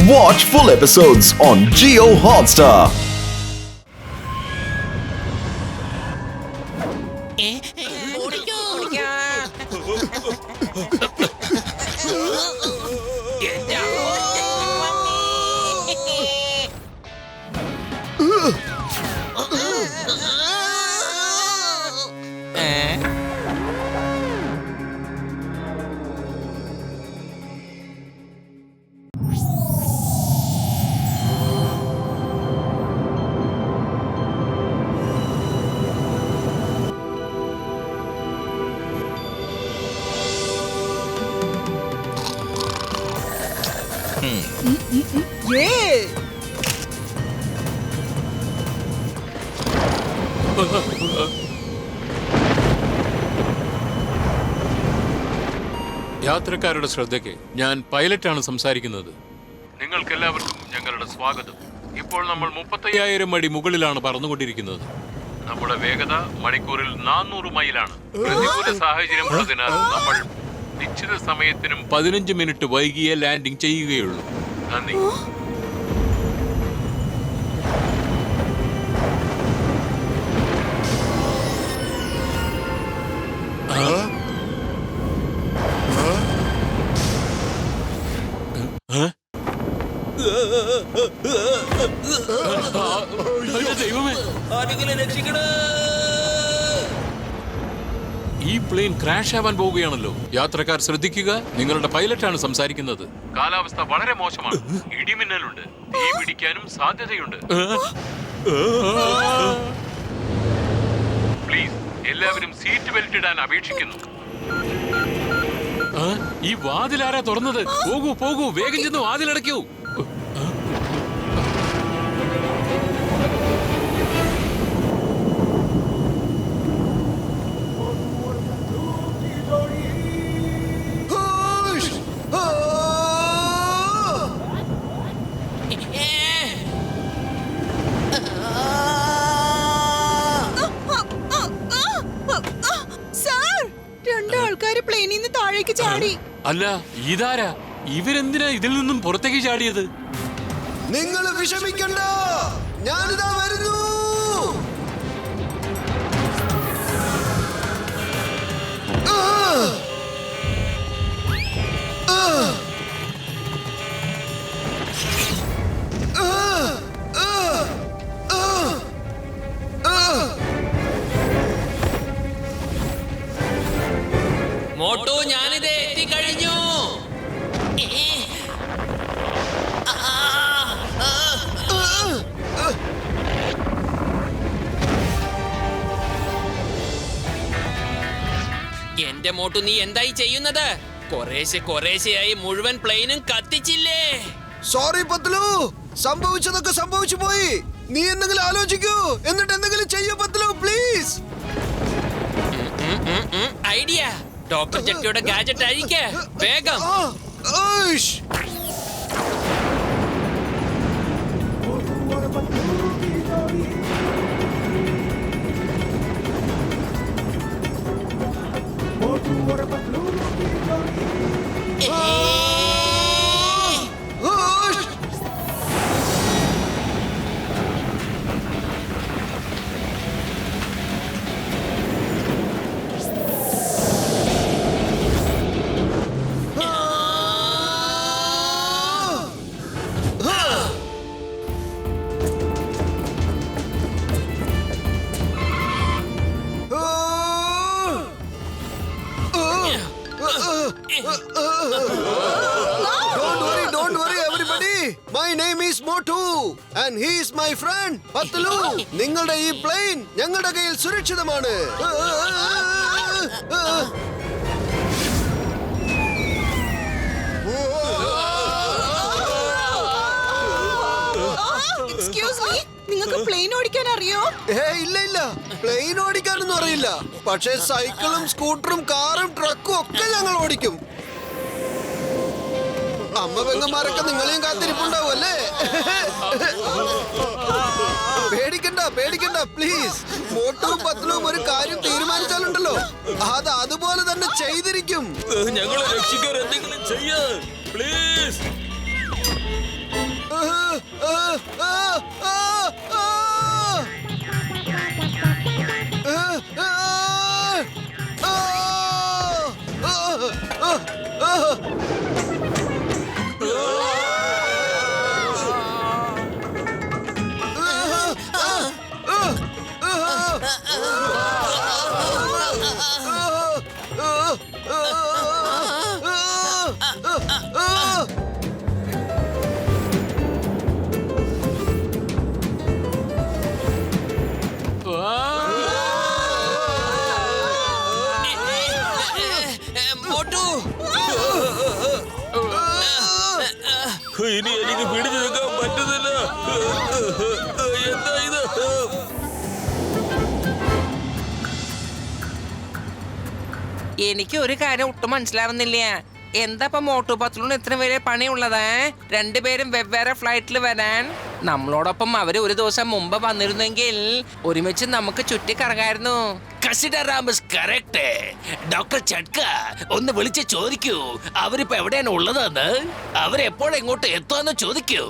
Watch full episodes on Jio Hotstar. Yeah! യാത്രക്കാരുടെ ശ്രദ്ധയ്ക്ക് ഞാൻ പൈലറ്റാണ് സംസാരിക്കുന്നത്. നിങ്ങൾക്കെല്ലാവർക്കും ഞങ്ങളുടെ സ്വാഗതം. ഇപ്പോൾ നമ്മൾ 35,000 അടി മുകളിലാണ് പറന്നുകൊണ്ടിരിക്കുന്നത്. നമ്മുടെ വേഗത മണിക്കൂറിൽ 400 മൈലാണ്. പ്രതികൂല സാഹചര്യം ഉള്ളതിനാൽ നമ്മൾ നിശ്ചിത സമയത്തിനും 15 മിനിറ്റ് വൈകിയേ ലാൻഡിംഗ് ചെയ്യുകയുള്ളൂ. നന്ദി. ഈ പ്ലെയിൻ ക്രാഷ് ആവാൻ പോവുകയാണല്ലോ. യാത്രക്കാർ ശ്രദ്ധിക്കുക, നിങ്ങളുടെ പൈലറ്റാണ് സംസാരിക്കുന്നത്. കാലാവസ്ഥ വളരെ മോശമാണ്. ഇടിമിന്നലുണ്ട്, തീ പിടിക്കാനും സാധ്യതയുണ്ട്. പ്ലീസ് എല്ലാവരും സീറ്റ് ബെൽറ്റ് ഇടാൻ അപേക്ഷിക്കുന്നു. ഈ വാതിലാരാ തുറന്നത്? പോകൂ പോകൂ, വേഗം ചെന്ന് വാതിലടയ്ക്കൂ. അല്ല, ഇതാരാ? ഇവരെന്തിനാ ഇതിൽ നിന്നും പുറത്തേക്ക് ചാടിയത്? നിങ്ങൾ വിഷമിക്കണ്ട, ഞാനിതാ വരുന്നു. മോട്ടു, ഞാനിത് എത്തിക്കഴിഞ്ഞു. എന്റെ മോട്ടു, നീ എന്തായി ചെയ്യുന്നത്? കുറേശ്ശെയായി മുഴുവൻ പ്ലെയിനും കത്തിച്ചില്ലേ? സോറി പത്ലു, സംഭവിച്ചതൊക്കെ സംഭവിച്ചു പോയി. നീ എന്തെങ്കിലും ആലോചിക്കൂ, എന്നിട്ട് എന്തെങ്കിലും ചെയ്യൂ പത്ലു, പ്ലീസ്. ഐഡിയ. ഡോക്ടർ ജെട്ടിയുടെ ഗാഡ്ജറ്റ് അഴിക്ക് വേഗം. Don't worry everybody. My name is Motu and he is my friend Patlu. നിങ്ങളുടെ ഈ പ്ലെയിൻ ഞങ്ങളുടെ കയ്യിൽ സുരക്ഷിതമാണ്. Excuse me, നിങ്ങൾക്ക് പ്ലെയിൻ ഓടിക്കാൻ അറിയോ? ഇല്ല, പ്ലെയിൻ ഓടിക്കാനൊന്നും അറിയില്ല. പക്ഷേ സൈക്കിളും സ്കൂട്ടറും കാറും ട്രക്കും ഒക്കെ ഞങ്ങൾ ഓടിക്കും. അമ്മ പെങ്ങന്മാരൊക്കെ നിങ്ങളെയും കാത്തിരിപ്പുണ്ടാവും അല്ലേ? പേടിക്കണ്ട പ്ലീസ്. മോട്ടും പത്ലും ഒരു കാര്യം തീരുമാനിച്ചാലുണ്ടല്ലോ, അത് അതുപോലെ തന്നെ ചെയ്തിരിക്കും. ഞങ്ങളെ രക്ഷിക്കാൻ എന്തെങ്കിലും ചെയ്യ് പ്ലീസ്. ഇനി എനിക്ക് പിടിച്ചു നിൽക്കാൻ പറ്റുന്നില്ല. എന്താ ഇത്? എനിക്ക് ഒരു കാര്യം ഒട്ടും മനസ്സിലാവുന്നില്ല. എന്താ ഇപ്പൊ മോട്ടു പത്ലൂന് ഇത്ര വലിയ പണിയുള്ളത്? രണ്ടുപേരും വെവ്വേറെ ഫ്ലൈറ്റിൽ വരാൻ. നമ്മളോടൊപ്പം അവര് ഒരു ദിവസം മുമ്പ് വന്നിരുന്നെങ്കിൽ ഒരുമിച്ച് നമുക്ക് ചുറ്റിക്കറങ്ങായിരുന്നു. ഡോക്ടർ ചട്ക ഒന്ന് വിളിച്ച് ചോദിക്കൂ അവരിപ്പോ എവിടെയാണ് ഉള്ളതെന്ന്. അവരെപ്പോഴെങ്ങോട്ട് എത്തുമെന്ന് ചോദിക്കൂ.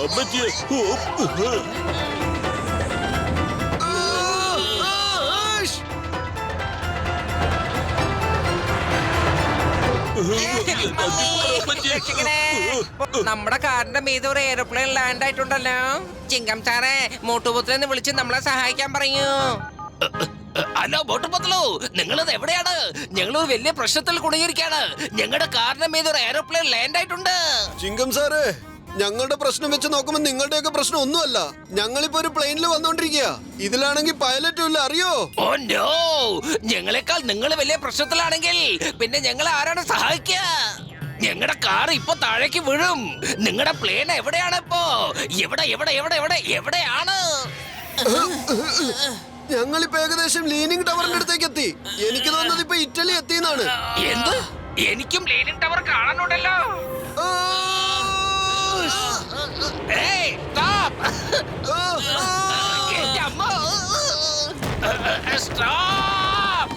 അമ്മച്ചിയെ നമ്മുടെ കാറിന്റെ മീതെ ഒരു എയർപ്ലെയിൻ ലാൻഡ് ആയിട്ടുണ്ടല്ലോ. ചിങ്കം സാറേ, മോട്ടുപുത്രനെ വിളിച്ച് നമ്മളെ സഹായിക്കാൻ പറയൂ. ഹലോ മോട്ടുപത്ലു, നിങ്ങളത് എവിടെയാണ്? ഞങ്ങളൊരു വലിയ പ്രശ്നത്തിൽ കുടുങ്ങിയിരിക്കാണ്. ഞങ്ങളുടെ കാറിന്റെ മീതെ ഒരു എയർപ്ലെയിൻ ലാൻഡ് ആയിട്ടുണ്ട്. ചിങ്കം സാറേ, ഞങ്ങളുടെ പ്രശ്നം വെച്ച് നോക്കുമ്പോ നിങ്ങളുടെയൊക്കെ പ്രശ്നം ഒന്നുമല്ല. ഞങ്ങളിപ്പോ ഒരു പ്ലെയിനിൽ വന്നോണ്ടിരിക്കുക. ഇതിലാണെങ്കിൽ പൈലറ്റും ഇല്ല, അറിയോ? ഓ നോ, ഞങ്ങളെക്കാൾ നിങ്ങൾ വലിയ പ്രശ്നത്തിലാണെങ്കിൽ പിന്നെ ഞങ്ങളെ ആരാണ് സഹായിക്കുക? ഞങ്ങളുടെ കാർ ഇപ്പൊ താഴേക്ക് വീഴും. നിങ്ങളുടെ പ്ലെയിൻ എവിടെയാണ് ഇപ്പോ? എവിടെ എവിടെ എവിടെ എവിടെ എവിടെയാണ്? ഞങ്ങളിപ്പോ ഏകദേശം ലീനിങ് ടവറിന്റെ അടുത്തേക്ക് എത്തി. എനിക്ക് തോന്നുന്നത് ഇപ്പൊ ഇറ്റലി എത്തിയെന്നാണ്. എന്ത്? എനിക്കും ലീനിങ് ടവർ കാണാനുണ്ടല്ലോ. ഏയ്, stop! എന്റെ അമ്മ! Stop!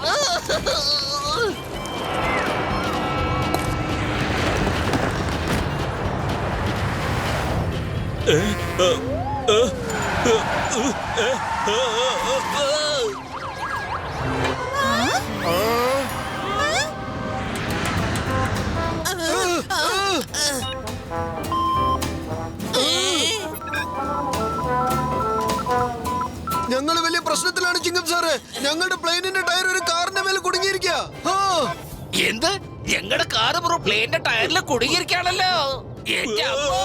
ഞങ്ങള് വലിയ പ്രശ്നത്തിലാണ് ചിങ്കം സാറേ. ഞങ്ങളുടെ പ്ലെയിനിന്റെ ടയർ ഒരു കാറിന്റെ മേലെ കുടുങ്ങിയിരിക്കുക. എന്ത്? ഞങ്ങളുടെ കാറ് ബ്രോ പ്ലെയിന്റെ ടയറിൽ കുടുങ്ങിയിരിക്കാണല്ലോ. എന്റെ അമ്മോ!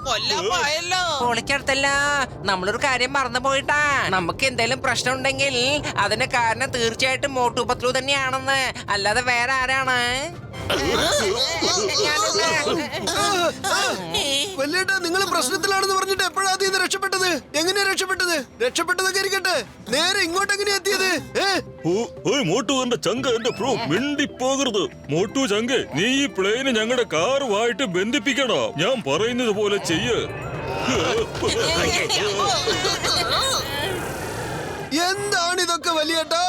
കൊല്ലാൻ പോയല്ലോ. പൊളിക്കടുത്തല്ല, നമ്മളൊരു കാര്യം മറന്നു പോയിട്ടാ. നമുക്ക് എന്തെങ്കിലും പ്രശ്നം ഉണ്ടെങ്കിൽ അതിന് കാരണം തീർച്ചയായിട്ടും മോട്ടു പത്ലു തന്നെയാണെന്ന്, അല്ലാതെ വേറെ ആരാണ്? വല്യേട്ടാ, നിങ്ങൾ പ്രശ്നത്തിലാണെന്ന് പറഞ്ഞിട്ട് എപ്പോഴാ അതിൽ നിന്ന് രക്ഷപ്പെട്ടത്? എങ്ങനെയാ രക്ഷപ്പെട്ടത്? രക്ഷപ്പെട്ടതൊക്കെ ഇരിക്കട്ടെ, നേരെ ഇങ്ങോട്ട് എങ്ങനെയാ എത്തിയത്? മോട്ടു എന്റെ ചങ്ക, എന്റെ പ്രോ മിണ്ടിപ്പോകരുത്. മോട്ടു ചങ്ക, നീ ഈ പ്ലെയിന് ഞങ്ങളുടെ കാറുമായിട്ട് ബന്ധിപ്പിക്കണോ? ഞാൻ പറയുന്നത് പോലെ ചെയ്യ്. എന്താണ് ഇതൊക്കെ വലിയേട്ടാ?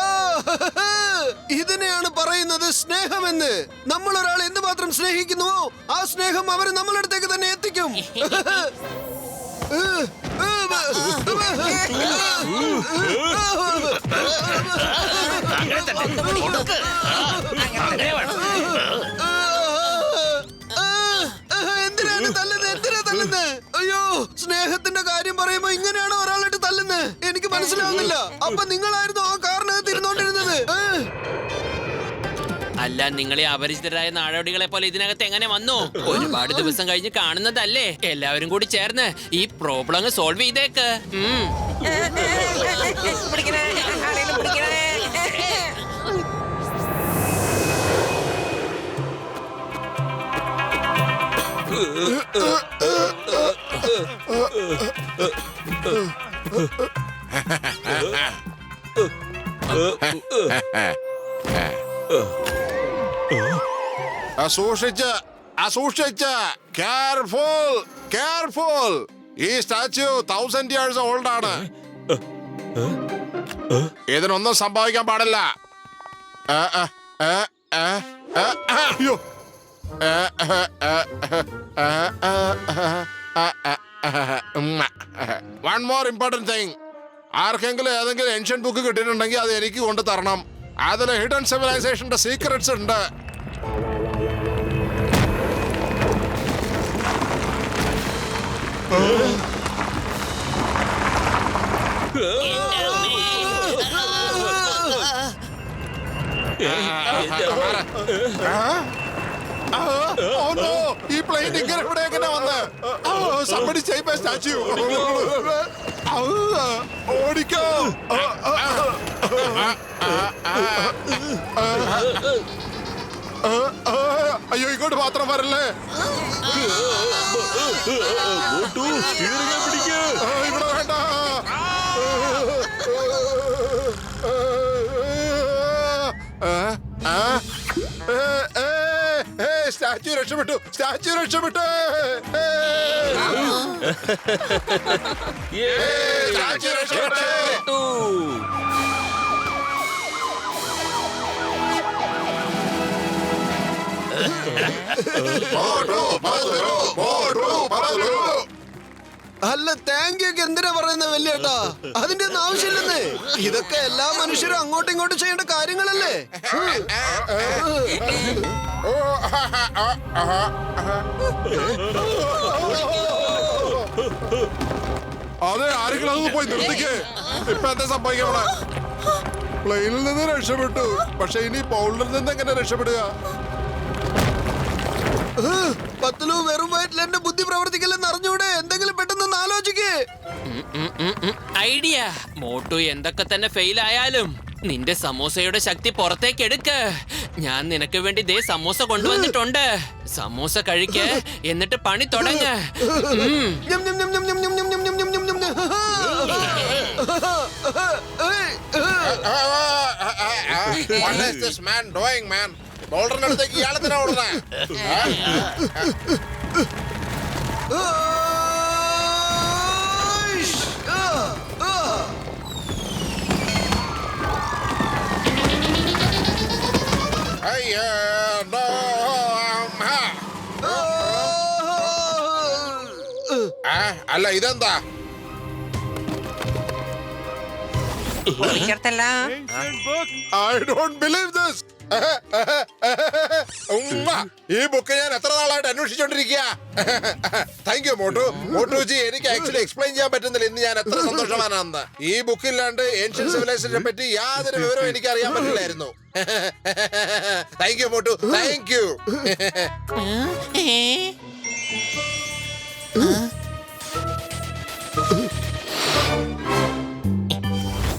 ഇതിനെയാണ് പറയുന്നത് സ്നേഹമെന്ന്. നമ്മൾ ഒരാൾ എന്തുമാത്രം സ്നേഹിക്കുന്നുവോ ആ സ്നേഹം അവര് നമ്മളടുത്തേക്ക് തന്നെ എത്തിക്കും. അങ്ങനെ തന്നെ കൊടുക്ക്. അങ്ങനെ വേണം. എന്തിനാണ് തല്ലുന്നത്? എന്തിനാ തല്ലുന്നത്? അയ്യോ, സ്നേഹത്തിന്റെ കാര്യം പറയുമ്പോ ഇങ്ങനെയാണോ ഒരാളായിട്ട് തല്ലുന്നത്? എനിക്ക് മനസ്സിലാവുന്നില്ല. അപ്പൊ നിങ്ങളായിരുന്നു ആ കാറിനകത്ത് ഇരുന്നോണ്ടിരുന്നത്? അല്ല, നിങ്ങളെ അപരിചിതരായ നാടോടികളെ പോലെ ഇതിനകത്ത് എങ്ങനെ വന്നു? ഒരുപാട് ദിവസം കഴിഞ്ഞ് കാണുന്നതല്ലേ. എല്ലാവരും കൂടി ചേർന്ന് ഈ പ്രോബ്ലം അങ്ങ് സോൾവ് ചെയ്തേക്ക്. പിടിക്കണേ, ആരെങ്കിലും പിടിക്കണേ. സൂക്ഷിച്ച് കെയർഫുൾ കെയർഫുൾ. ഈ സ്റ്റാച്യു 1000 years old ആണ്. ഇതിനൊന്നും സംഭവിക്കാൻ പാടില്ല. അയ്യോ, വൺ മോർ ഇമ്പോർട്ടന്റ് തിങ്. ആർക്കെങ്കിലും ഏതെങ്കിലും ഏൻഷ്യന്റ് ബുക്ക് കിട്ടിയിട്ടുണ്ടെങ്കിൽ അത് എനിക്ക് കൊണ്ട് തരണം. അതിൽ ഹിഡൻ സിവിലൈസേഷന്റെ സീക്രട്സ് ഉണ്ട്. ഈ പ്ലെയിൻ ഇങ്ങനെ ഇവിടെ എങ്ങനെ വന്ന്? Somebody save my statue. ഓടിക്കോ. അയ്യോ ഇങ്ങോട്ട് മാത്രം വരല്ലേ. മോട്ടു steering പിടിക്ക്. ഇവിടെ വേണ്ട. സ്റ്റാച്യു രക്ഷപ്പെട്ടു. സ്റ്റാച്യു രക്ഷപ്പെട്ടു. സ്റ്റാച്യു രക്ഷപ്പെട്ടു. അല്ല താങ്ക് യു ഒക്കെ എന്തിനാ പറയുന്നത് വലിയേട്ടാ? അതിന്റെ ഒന്നും ആവശ്യമില്ലെന്നേ. ഇതൊക്കെ എല്ലാ മനുഷ്യരും അങ്ങോട്ടും ഇങ്ങോട്ടും ചെയ്യേണ്ട കാര്യങ്ങളല്ലേ. അതെ ആരെങ്കിലും അതൊന്ന് പോയി നിർത്തിക്കേ. ഇപ്പൊ എന്താ സംഭവിക്കണേ? പ്ലെയിനിൽ നിന്ന് രക്ഷപ്പെട്ടു, പക്ഷെ ഇനി പൗളിൽ നിന്ന് എങ്ങനെ രക്ഷപ്പെടുക? പത്തലു വെറും വയറ്റിൽ എന്റെ ബുദ്ധി പ്രവർത്തിക്കില്ലെന്ന് അറിഞ്ഞൂടെ? എന്തെങ്കിലും പെട്ടെന്ന് ആലോചിക്കേ. ഐഡിയ. മോട്ടു എന്തൊക്കെ തന്നെ ഫെയിൽ ആയാലും നിന്റെ സമോസയുടെ ശക്തി പുറത്തേക്ക് എടുക്ക്. ഞാൻ നിനക്ക് വേണ്ടി ദേ സമോസ കൊണ്ടുവന്നിട്ടുണ്ട്. സമോസ കഴിക്ക്, എന്നിട്ട് പണി തുടങ്ങ്. What is this man doing, man? ബോൾഡറിന്റെ അടുത്തേക്ക് ഇയാളെന്തിനാ ഓടുന്നേ? അല്ല ഇതെന്താ? I don't believe this. ഈ ബുക്ക് ഞാൻ എത്ര നാളായിട്ട് അന്വേഷിച്ചോണ്ടിരിക്കുക. Thank you Motu. മോട്ടുജി എനിക്ക് ആക്ച്വലി എക്സ്പ്ലെയിൻ ചെയ്യാൻ പറ്റുന്നില്ല ഇന്ന് ഞാൻ എത്ര സന്തോഷവാനാണെന്ന്. ഈ ബുക്കില്ലാണ്ട് ഏൻഷ്യൻ സിവിലൈസേഷനെ പറ്റി യാതൊരു വിവരവും എനിക്ക് അറിയാൻ പറ്റില്ലായിരുന്നു. Thank you Motu, thank you.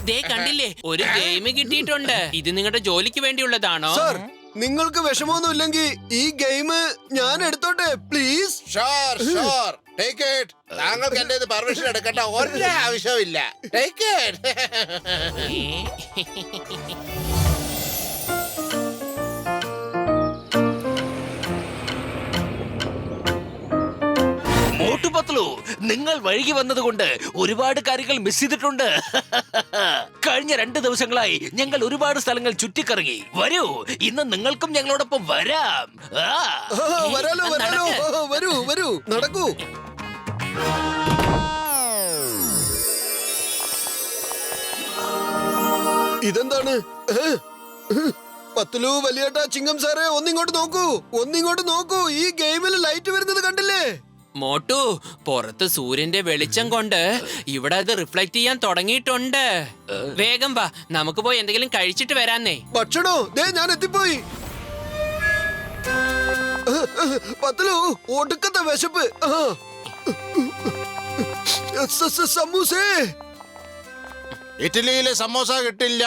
ദേ കണ്ടില്ലേ, ഒരു ഗെയിം കിട്ടിയിട്ടുണ്ട്. ഇത് നിങ്ങളുടെ ജോലിക്ക് വേണ്ടിയുള്ളതാണോ? സർ, നിങ്ങൾക്ക് വിഷമമൊന്നും ഇല്ലെങ്കിൽ ഈ ഗെയിം ഞാൻ എടുത്തോട്ടെ please? Sure sure, take it. താങ്കൾക്ക് എന്റെ പെർമിഷൻ എടുക്കേണ്ട ഒരു ആവശ്യമില്ല. Take it. മോട്ടുപത്ലു, നിങ്ങൾ വൈകി വന്നതുകൊണ്ട് ഒരുപാട് കാര്യങ്ങൾ മിസ് ചെയ്തിട്ടുണ്ട്. കഴിഞ്ഞ 2 ദിവസങ്ങളായി ഞങ്ങൾ ഒരുപാട് സ്ഥലങ്ങൾ ചുറ്റിക്കറങ്ങി. വരൂ, ഇന്ന് നിങ്ങൾക്കും ഞങ്ങളോടൊപ്പം വരാം. വരാലോ വരാലോ. വരൂ വരൂ, നടക്കൂ. ഇതെന്താണ്? പത്തുലു, വലിയേട്ടാ, ചിങ്ങം സാറേ, ഒന്നിങ്ങോട്ട് നോക്കൂ, ഒന്നിങ്ങോട്ട് നോക്കൂ. ഈ ഗെയിമിൽ ലൈറ്റ് വരുന്നത് കണ്ടില്ലേ? മോട്ടു, പുറത്ത് സൂര്യന്റെ വെളിച്ചം കൊണ്ട് ഇവിടെ അത് റിഫ്ലക്ട് ചെയ്യാൻ തുടങ്ങിയിട്ടുണ്ട്. വേഗം വാ, നമുക്ക് പോയി എന്തെങ്കിലും കഴിച്ചിട്ട് വരാന്നേ. ഭക്ഷണോ? ദേ ഞാൻ എത്തിപ്പോയി. പത്തുലു, ഒടുക്കത്തെ വിശപ്പ്. സമൂസേ. ഇറ്റലിയിലെ സമോസ കിട്ടില്ല.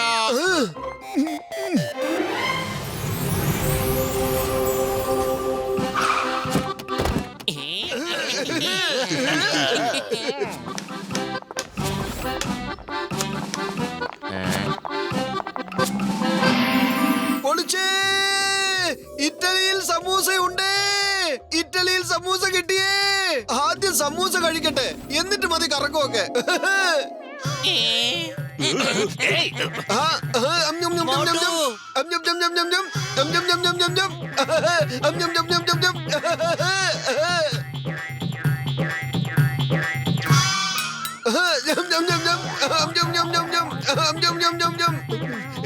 പൊളിച്ചേ, ഇറ്റലിയിൽ സമൂസയുണ്ട്. ഇറ്റലിയിൽ സമൂസ കിട്ടിയേ. ആദ്യം സമൂസ കഴിക്കട്ടെ, എന്നിട്ട് മതി കറക്കമൊക്കെ.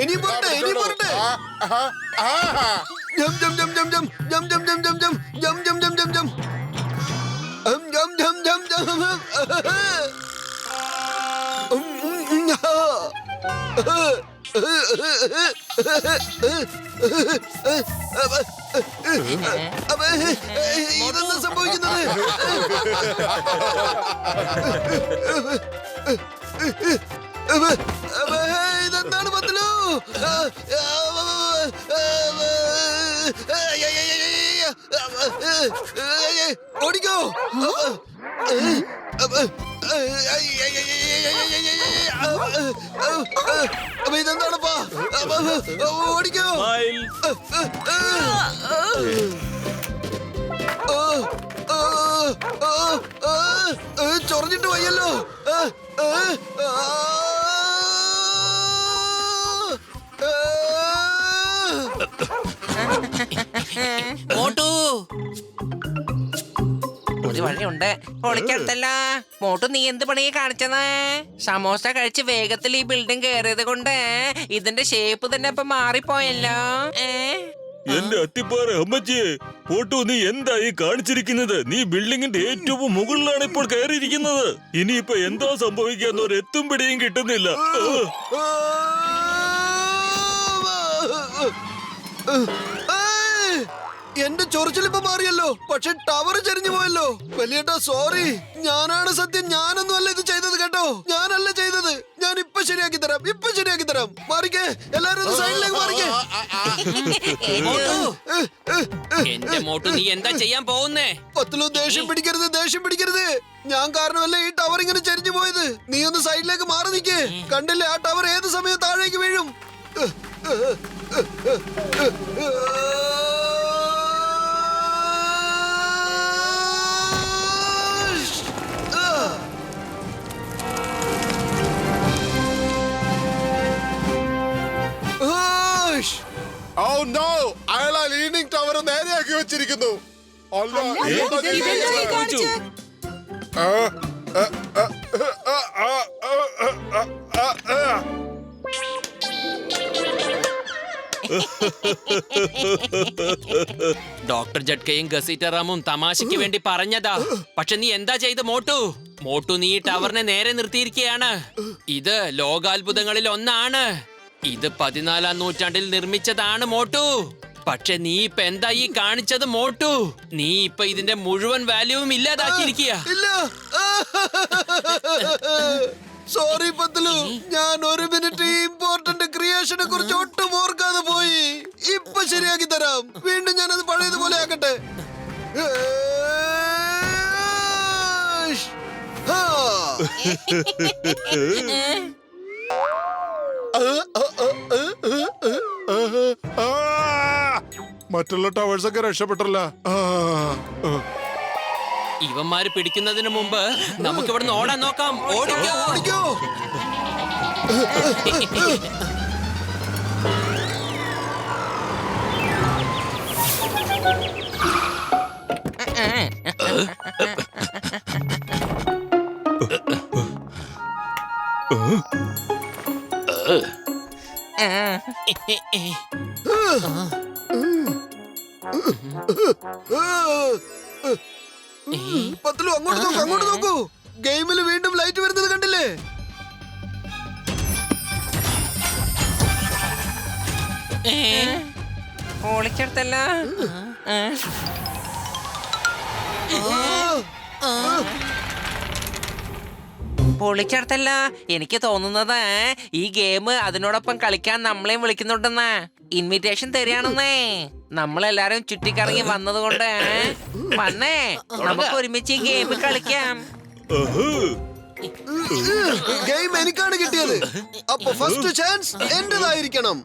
ഇനി പോട്ടെ, ഇനി പോട്ടെ. ഇതെന്താ സംഭവിക്കുന്നത്? ഇതെന്താണ് പത്തലു? ഓടിക്കോ. ഇതെന്താണപ്പാ? ഓടിക്കോ. ചൊറഞ്ഞിട്ട് വയ്യല്ലോ. മോട്ടു ഒരു വഴിയുണ്ട്. പൊളിക്കടുത്തല്ല. മോട്ടു നീ എന്ത് പണിയെ കാണിച്ചത്? സമോസ കഴിച്ച് വേഗത്തിൽ ഈ ബിൽഡിംഗ് കയറിയത് കൊണ്ട് ഇതിന്റെ ഷേപ്പ് തന്നെ ഇപ്പൊ മാറിപ്പോയല്ലോ. എന്റെ അത്തിപ്പാറ അമ്മച്ചിയെ, പോട്ടു നീ എന്താ ഈ കാണിച്ചിരിക്കുന്നത്? നീ ബിൽഡിങ്ങിന്റെ ഏറ്റവും മുകളിലാണ് ഇപ്പോൾ കയറിയിരിക്കുന്നത്. ഇനിയിപ്പോ എന്താ സംഭവിക്കാന്ന് ഒരു എത്തും പിടിയും കിട്ടുന്നില്ല. എന്റെ ചൊറിച്ചിലിപ്പോ മാറിയല്ലോ, പക്ഷെ ടവർ ചെരിഞ്ഞു പോയല്ലോ. വലിയേട്ടാ സോറി, ഞാനാണ് സത്യം. ഞാനൊന്നും അല്ല ഇത് ചെയ്തത് കേട്ടോ. ഞാനല്ല ചെയ്തത്. ഞാൻ ഇപ്പൊ ശരിയാക്കി തരാം, ഇപ്പൊ ശരിയാക്കി തരാം. മാറിക്കേ, എല്ലാരും ഒന്ന് സൈഡിലേക്ക് മാറിക്കേ. എന്റെ മോട്ടു നീ എന്താ ചെയ്യാൻ പോകുന്നേ? പത്തലു ദേഷ്യം പിടിക്കരുത്, ദേഷ്യം പിടിക്കരുത്. ഞാൻ കാരണമല്ല ഈ ടവർ ഇങ്ങനെ ചെരിഞ്ഞു പോയത്. നീ ഒന്ന് സൈഡിലേക്ക് മാറി നിൽക്കേ. കണ്ടില്ലേ, ആ ടവർ ഏത് സമയം താഴേക്ക് വീഴും. Oh no! അയാൾ ആ ലീനിങ് ടവർ നേരെയാക്കി വെച്ചിരിക്കുന്നു. ഡോക്ടർ ജഡ്കയും ഗസീറ്ററാമും തമാശയ്ക്ക് വേണ്ടി പറഞ്ഞതാ. പക്ഷെ നീ എന്താ ചെയ്ത് മോട്ടു? മോട്ടു നീ ടവറിനെ നേരെ നിർത്തിയിരിക്കുകയാണ്. ഇത് ലോകാത്ഭുതങ്ങളിൽ ഒന്നാണ്. ഇത് 14-ാം നൂറ്റാണ്ടിൽ നിർമ്മിച്ചതാണ് മോട്ടു. പക്ഷെ നീ ഇപ്പൊ എന്താ ഈ കാണിച്ചത് മോട്ടു? നീ ഇപ്പൊ ഇതിന്റെ മുഴുവൻ വാല്യൂവും ഇല്ലാതാക്കിയിരിക്കുക. സോറി പത്തലു, ഞാൻ ഒരു മിനിറ്റ് ഇമ്പോർട്ടന്റ് ക്രിയേഷനെ കുറിച്ച് ഒട്ടും ഓർക്കാതെ പോയി. ഇപ്പൊ ശരിയാക്കി തരാം. വീണ്ടും ഞാനത് പഴയതുപോലെ ആക്കട്ടെ. മറ്റുള്ള ടവേഴ്സ് ഒക്കെ രക്ഷപ്പെട്ടല്ലോ. ഇവന്മാര് പിടിക്കുന്നതിന് മുമ്പ് നമുക്ക് ഇവിടുന്ന് ഓടാൻ നോക്കാം. ഓടിക്കോ, ഓടിക്കോ. പത്തലു അങ്ങോട്ട് നോക്കൂ, അങ്ങോട്ട് നോക്കൂ. ഗെയിമിൽ വീണ്ടും ലൈറ്റ് വരുന്നത് കണ്ടില്ലേ? പൊളിക്കടുത്തല്ല. പൊളിക്കടുത്തല്ല. എനിക്ക് തോന്നുന്നത് ഈ ഗെയിം അതിനോടൊപ്പം കളിക്കാൻ നമ്മളെയും വിളിക്കുന്നുണ്ടെന്നാ. ഇൻവിറ്റേഷൻ തരികയാണെന്നേ. നമ്മളെല്ലാരും ചുറ്റിക്കറങ്ങി വന്നത് കൊണ്ട് വന്നേ, നമുക്ക് ഒരുമിച്ച് ഈ ഗെയിം കളിക്കാം. ഗെയിം എനിക്കാണ് കിട്ടിയത്. അപ്പൊ ഫസ്റ്റ് ചാൻസ് എന്റേതായിരിക്കണം.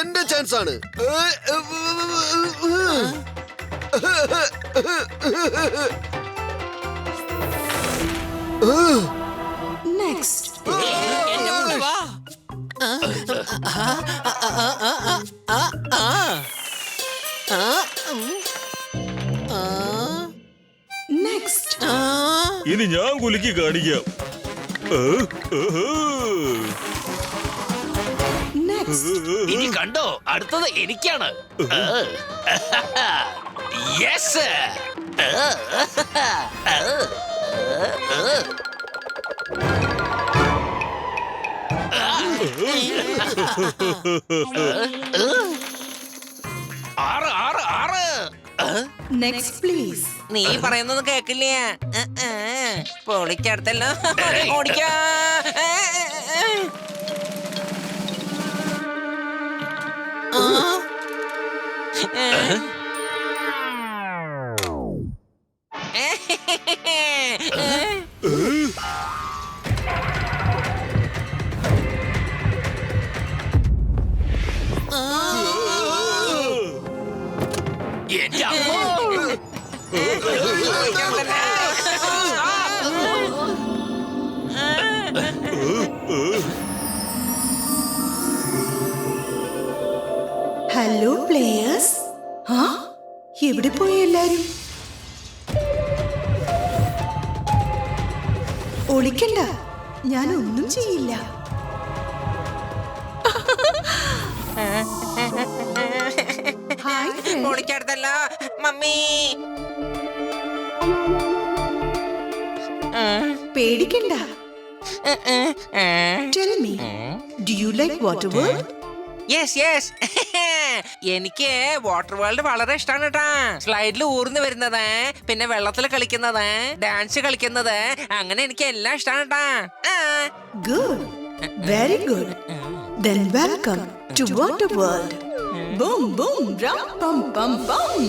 എന്റെ ചാൻസ് ആണ്. നെക്സ്റ്റ്. നെക്സ്റ്റ്. ഇനി ഞാൻ കുലുക്കി കാണിക്കാം. ഇനി കണ്ടോ, അടുത്തത് എനിക്കാണ്. യെസ്. ആറ് ആറ് ആറ്. Next please. നീ പറയുന്നത് കേക്കില്ല. പൊളിക്കടുത്തല്ലോ ഓടിക്കാ. എന്റെ അമ്മോ. Hello players. ആ എവിടെ പോയി എല്ലാരും? ഒളിക്കണ്ട, ഞാൻ ഒന്നും ചെയ്യില്ല. ഹായ് പൊളിക്കടുത്തല്ലോ മമ്മി. പേടിക്കണ്ട. Tell me, do you like water world? Yes yes. എനിക്ക് വാട്ടർ വേൾഡ് വളരെ ഇഷ്ടമാണ് കേട്ടാ. സ്ലൈഡിൽ ഊർന്ന് വരുന്നത്, പിന്നെ വെള്ളത്തിൽ കളിക്കുന്നത്, ഡാൻസ് കളിക്കുന്നത്, അങ്ങനെ എനിക്ക് എല്ലാം ഇഷ്ടമാണ് കേട്ടാ. Good, very good. Then welcome to water world. Boom boom ram pam pam pam.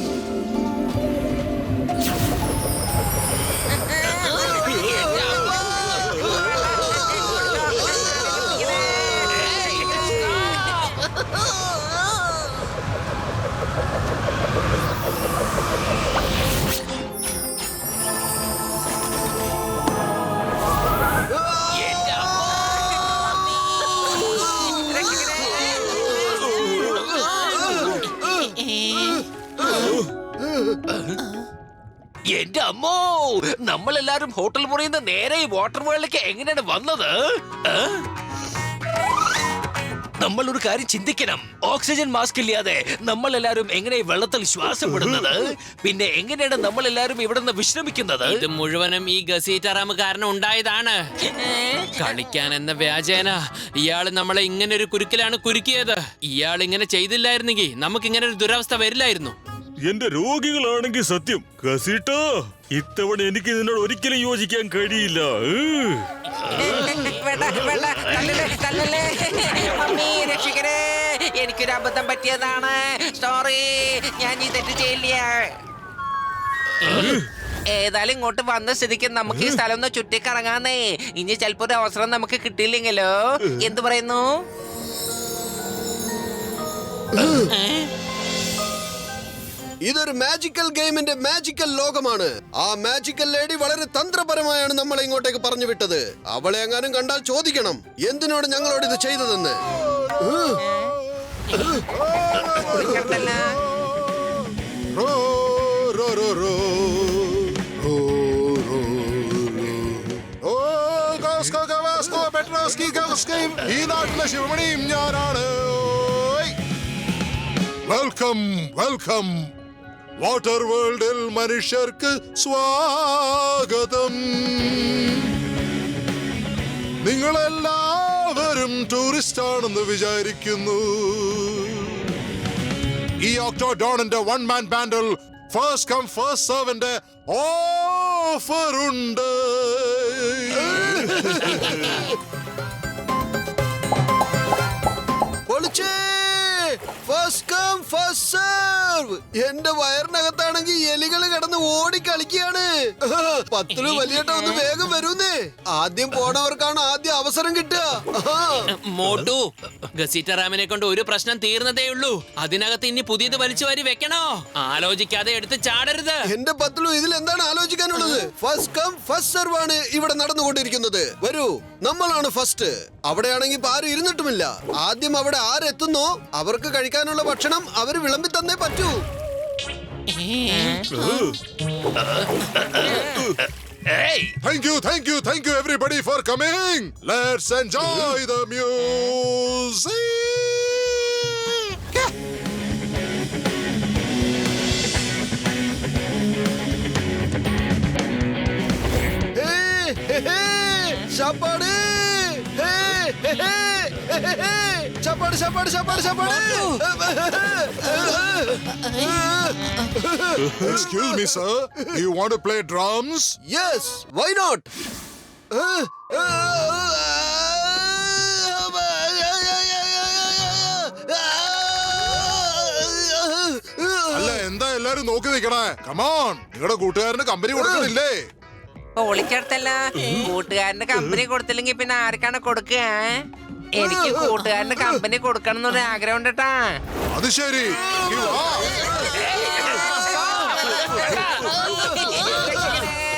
എന്റെ അമ്മോ, നമ്മളെല്ലാരും ഹോട്ടൽ മുറിയുന്ന നേരെ ഈ വാട്ടർ വേൾഡിലേക്ക് എങ്ങനെയാണ് വന്നത്? നമ്മൾ ഒരു കാര്യം ചിന്തിക്കണം. ഓക്സിജൻ മാസ്ക് ഇല്ലാതെ നമ്മൾ എല്ലാരും എങ്ങനെ വെള്ളത്തിൽ ശ്വാസം വിടുന്നത്? പിന്നെ എങ്ങനെയാണ് നമ്മൾ എല്ലാരും ഇവിടെ നിന്ന് വിശ്രമിക്കുന്നത്? ഇത് മുഴുവനും ഈ ഗസീറ്ററാമ് കാരണം ഉണ്ടായതാണ്. കളിക്കാൻ എന്ന വ്യാജേന ഇയാള് നമ്മളെ ഇങ്ങനെ ഒരു കുരുക്കിലാണ് കുരുക്കിയത്. ഇയാൾ ഇങ്ങനെ ചെയ്തില്ലായിരുന്നെങ്കിൽ നമുക്ക് ഇങ്ങനെ ഒരു ദുരവസ്ഥ വരില്ലായിരുന്നു. എന്റെ രോഗികളാണെങ്കിൽ സത്യം കസീട്ട, ഇത്തവണ എനിക്ക് നിന്നോട് ഒരിക്കലും യോജിക്കാൻ കഴിയില്ല. മമ്മി രക്ഷിക്കണേ, എനിക്കൊരു അബദ്ധം പറ്റിയതാണ്. സോറി, ഞാൻ ഈ തെറ്റ് ചെയ്യില്ല. ഏതായാലും ഇങ്ങോട്ട് വന്ന സ്ഥിതിക്ക് നമുക്ക് ഈ സ്ഥലം ഒന്ന് ചുറ്റിക്കറങ്ങാന്നേ. ഇനി ചിലപ്പോ ഒരു അവസരം നമുക്ക് കിട്ടിയില്ലെങ്കിലോ. എന്തു പറയുന്നു? ഇതൊരു മാജിക്കൽ ഗെയിമിന്റെ മാജിക്കൽ ലോകമാണ്. ആ മാജിക്കൽ ലേഡി വളരെ തന്ത്രപരമായാണ് നമ്മളെ ഇങ്ങോട്ടേക്ക് പറഞ്ഞു വിട്ടത്. അവളെ എങ്ങാനും കണ്ടാൽ ചോദിക്കണം എന്തിനോട് ഞങ്ങളോട് ഇത് ചെയ്തതെന്ന്. ഈ നാട്ടിലെ ശിവമണിയും ഞാനാണ്. Welcome welcome. വാട്ടർ വേൾഡിൽ മനുഷ്യർക്ക് സ്വാഗതം. നിങ്ങളെല്ലാവരും ടൂറിസ്റ്റ് ആണെന്ന് വിചാരിക്കുന്നു. ഈ ഒക്ടോഡോണിന്റെ വൺ മാൻ ബാൻഡിൽ ഫസ്റ്റ് കം ഫസ്റ്റ് സെർവിന്റെ ഓഫർ ഉണ്ട്. First come first serve. എന്റെ വയറിനകത്താണെങ്കിൽ എലികൾ കിടന്ന് ഓടി കളിക്കുകയാണ്. പത്തില് വലിയേട്ട ഒന്ന് വേഗം വരൂന്നേ. ആദ്യം പോണവർക്കാണ് ആദ്യം അവസരം കിട്ടുക. മോട്ടു, ഗസീറ്ററാമിനെ കൊണ്ട് ഒരു പ്രശ്നം തീർന്നതേ ഉള്ളൂ. അതിനകത്ത് ഇനി പുതിയത് വലിച്ചു വാരി വെക്കണോ? ആലോചിക്കാതെ എടുത്ത് ചാടരുത്. എന്റെ പത്തിലു, ഇതിൽ എന്താണ് ആലോചിക്കാനുള്ളത്? ഫസ്റ്റ് കം ഫസ്റ്റ് സെർവ് ആണ് ഇവിടെ നടന്നുകൊണ്ടിരിക്കുന്നത്. വരൂ, നമ്മളാണ് ഫസ്റ്റ്. അവിടെയാണെങ്കിൽ ഇപ്പൊ ആരും ഇരുന്നിട്ടുമില്ല. ആദ്യം അവിടെ ആരെത്തുന്നോ അവർക്ക് കഴിക്കാനുള്ള ഭക്ഷണം അവര് വിളമ്പി തന്നേ പറ്റൂ. Thank you everybody for coming. Let's enjoy the music. സാപ്പാട്. ചപ്പാട് ചപ്പാട് ചപ്പാട് ചപ്പാട്. Excuse me, sir. Do you want to play drums? Yes, why not? അല്ല എന്താ എല്ലാരും നോക്കി നിക്കണേ? കമോൺ, നിങ്ങളുടെ കൂട്ടുകാരന് കമ്പനി കൊടുക്കണില്ലേ? പൊളിച്ചെടുത്തല്ല കൂട്ടുകാരന് കമ്പനി കൊടുത്തില്ലെങ്കിൽ പിന്നെ ആർക്കാണ് കൊടുക്കുക? എനിക്ക് കൂട്ടുകാരന് കമ്പനി കൊടുക്കണം എന്നൊരു ആഗ്രഹം ഉണ്ട് ട്ടാ. അത് ശരി.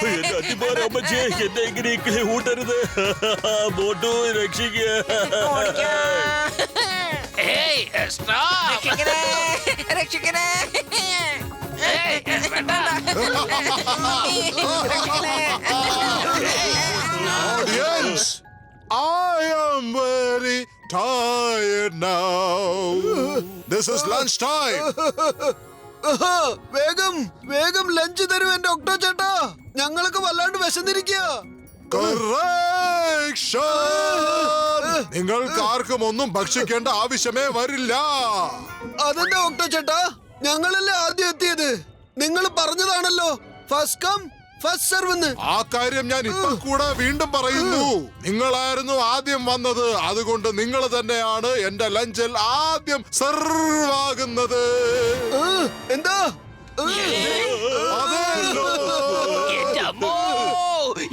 എന്റെ അത്തിപ്പാറ അമ്മച്ചിയെ എന്നെ ഇങ്ങനെ ഊട്ടരുത്. മോട്ടു രക്ഷിക്കുക. രക്ഷിക്കണേ, രക്ഷിക്കണേ. Audience, I am very tired now. This is lunch time. വേഗം വേഗം ലഞ്ച് തരൂ എന്റെ ഒക്ടോ ചേട്ടാ. ഞങ്ങളൊക്കെ വല്ലാണ്ട് വിശന്നിരിക്കുക. നിങ്ങൾക്ക് ആർക്കും ഒന്നും ഭക്ഷിക്കേണ്ട ആവശ്യമേ വരില്ല. അതെന്താ ഒക്ടോ ചേട്ടാ? ഞങ്ങളല്ലേ ആദ്യം എത്തിയത്. നിങ്ങൾ പറഞ്ഞതാണല്ലോ ഫസ്റ്റ് കം ഫസ്റ്റ് സർവ് എന്ന്. ആ കാര്യം ഞാൻ ഇപ്പോൾ കൂടെ വീണ്ടും പറയുന്നു. നിങ്ങളായിരുന്നു ആദ്യം വന്നത്, അതുകൊണ്ട് നിങ്ങൾ തന്നെയാണ് എന്റെ ലഞ്ചിൽ ആദ്യം സർവ് ആകുന്നത്. എന്താ? എന്റെ അമ്മോ,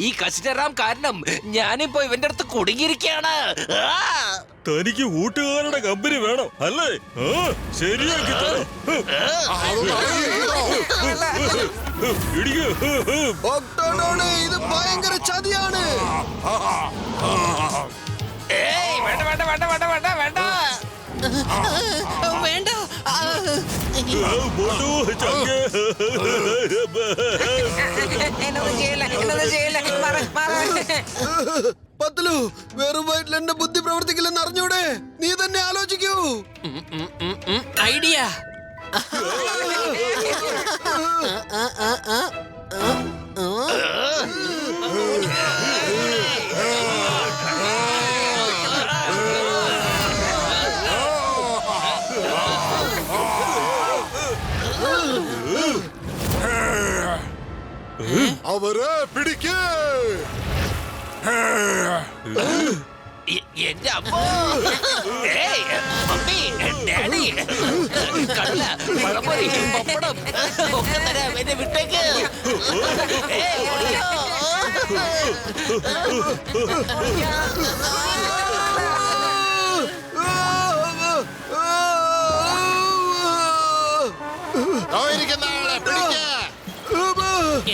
ഈ കസിറ്ററാം കാരണം ഞാനിപ്പോ ഇവന്റെ അടുത്ത് കുടുങ്ങിയിരിക്കുകയാണ്. തനിക്ക് കൂട്ടുകാരുടെ കമ്പനി വേണം അല്ലേ? ശരിയാക്കി ഒക്ടോനോട് ഇത് ഭയങ്കര ചതിയാണ്. വേണ്ട വേണ്ട വേണ്ട വേണ്ട വേണ്ട വേണ്ട വേണ്ട. എന്നൊന്നും ചെയ്യില്ല, എന്നൊന്നും ചെയ്യില്ല. പത്ലു, വെറും വയറ്റിൽ എന്റെ ബുദ്ധി പ്രവർത്തിക്കില്ലെന്ന് അറിഞ്ഞൂടെ? നീ തന്നെ ആലോചിക്കൂ. ഐഡിയ. അവരെ പിടിക്കേ. എന്റെ അമ്മോ, മമ്മി, ഡാഡി, കടല, പഴംപൊരി, പപ്പടം ഒക്കെ തരാം. എന്നെ വിട്ടേക്ക്.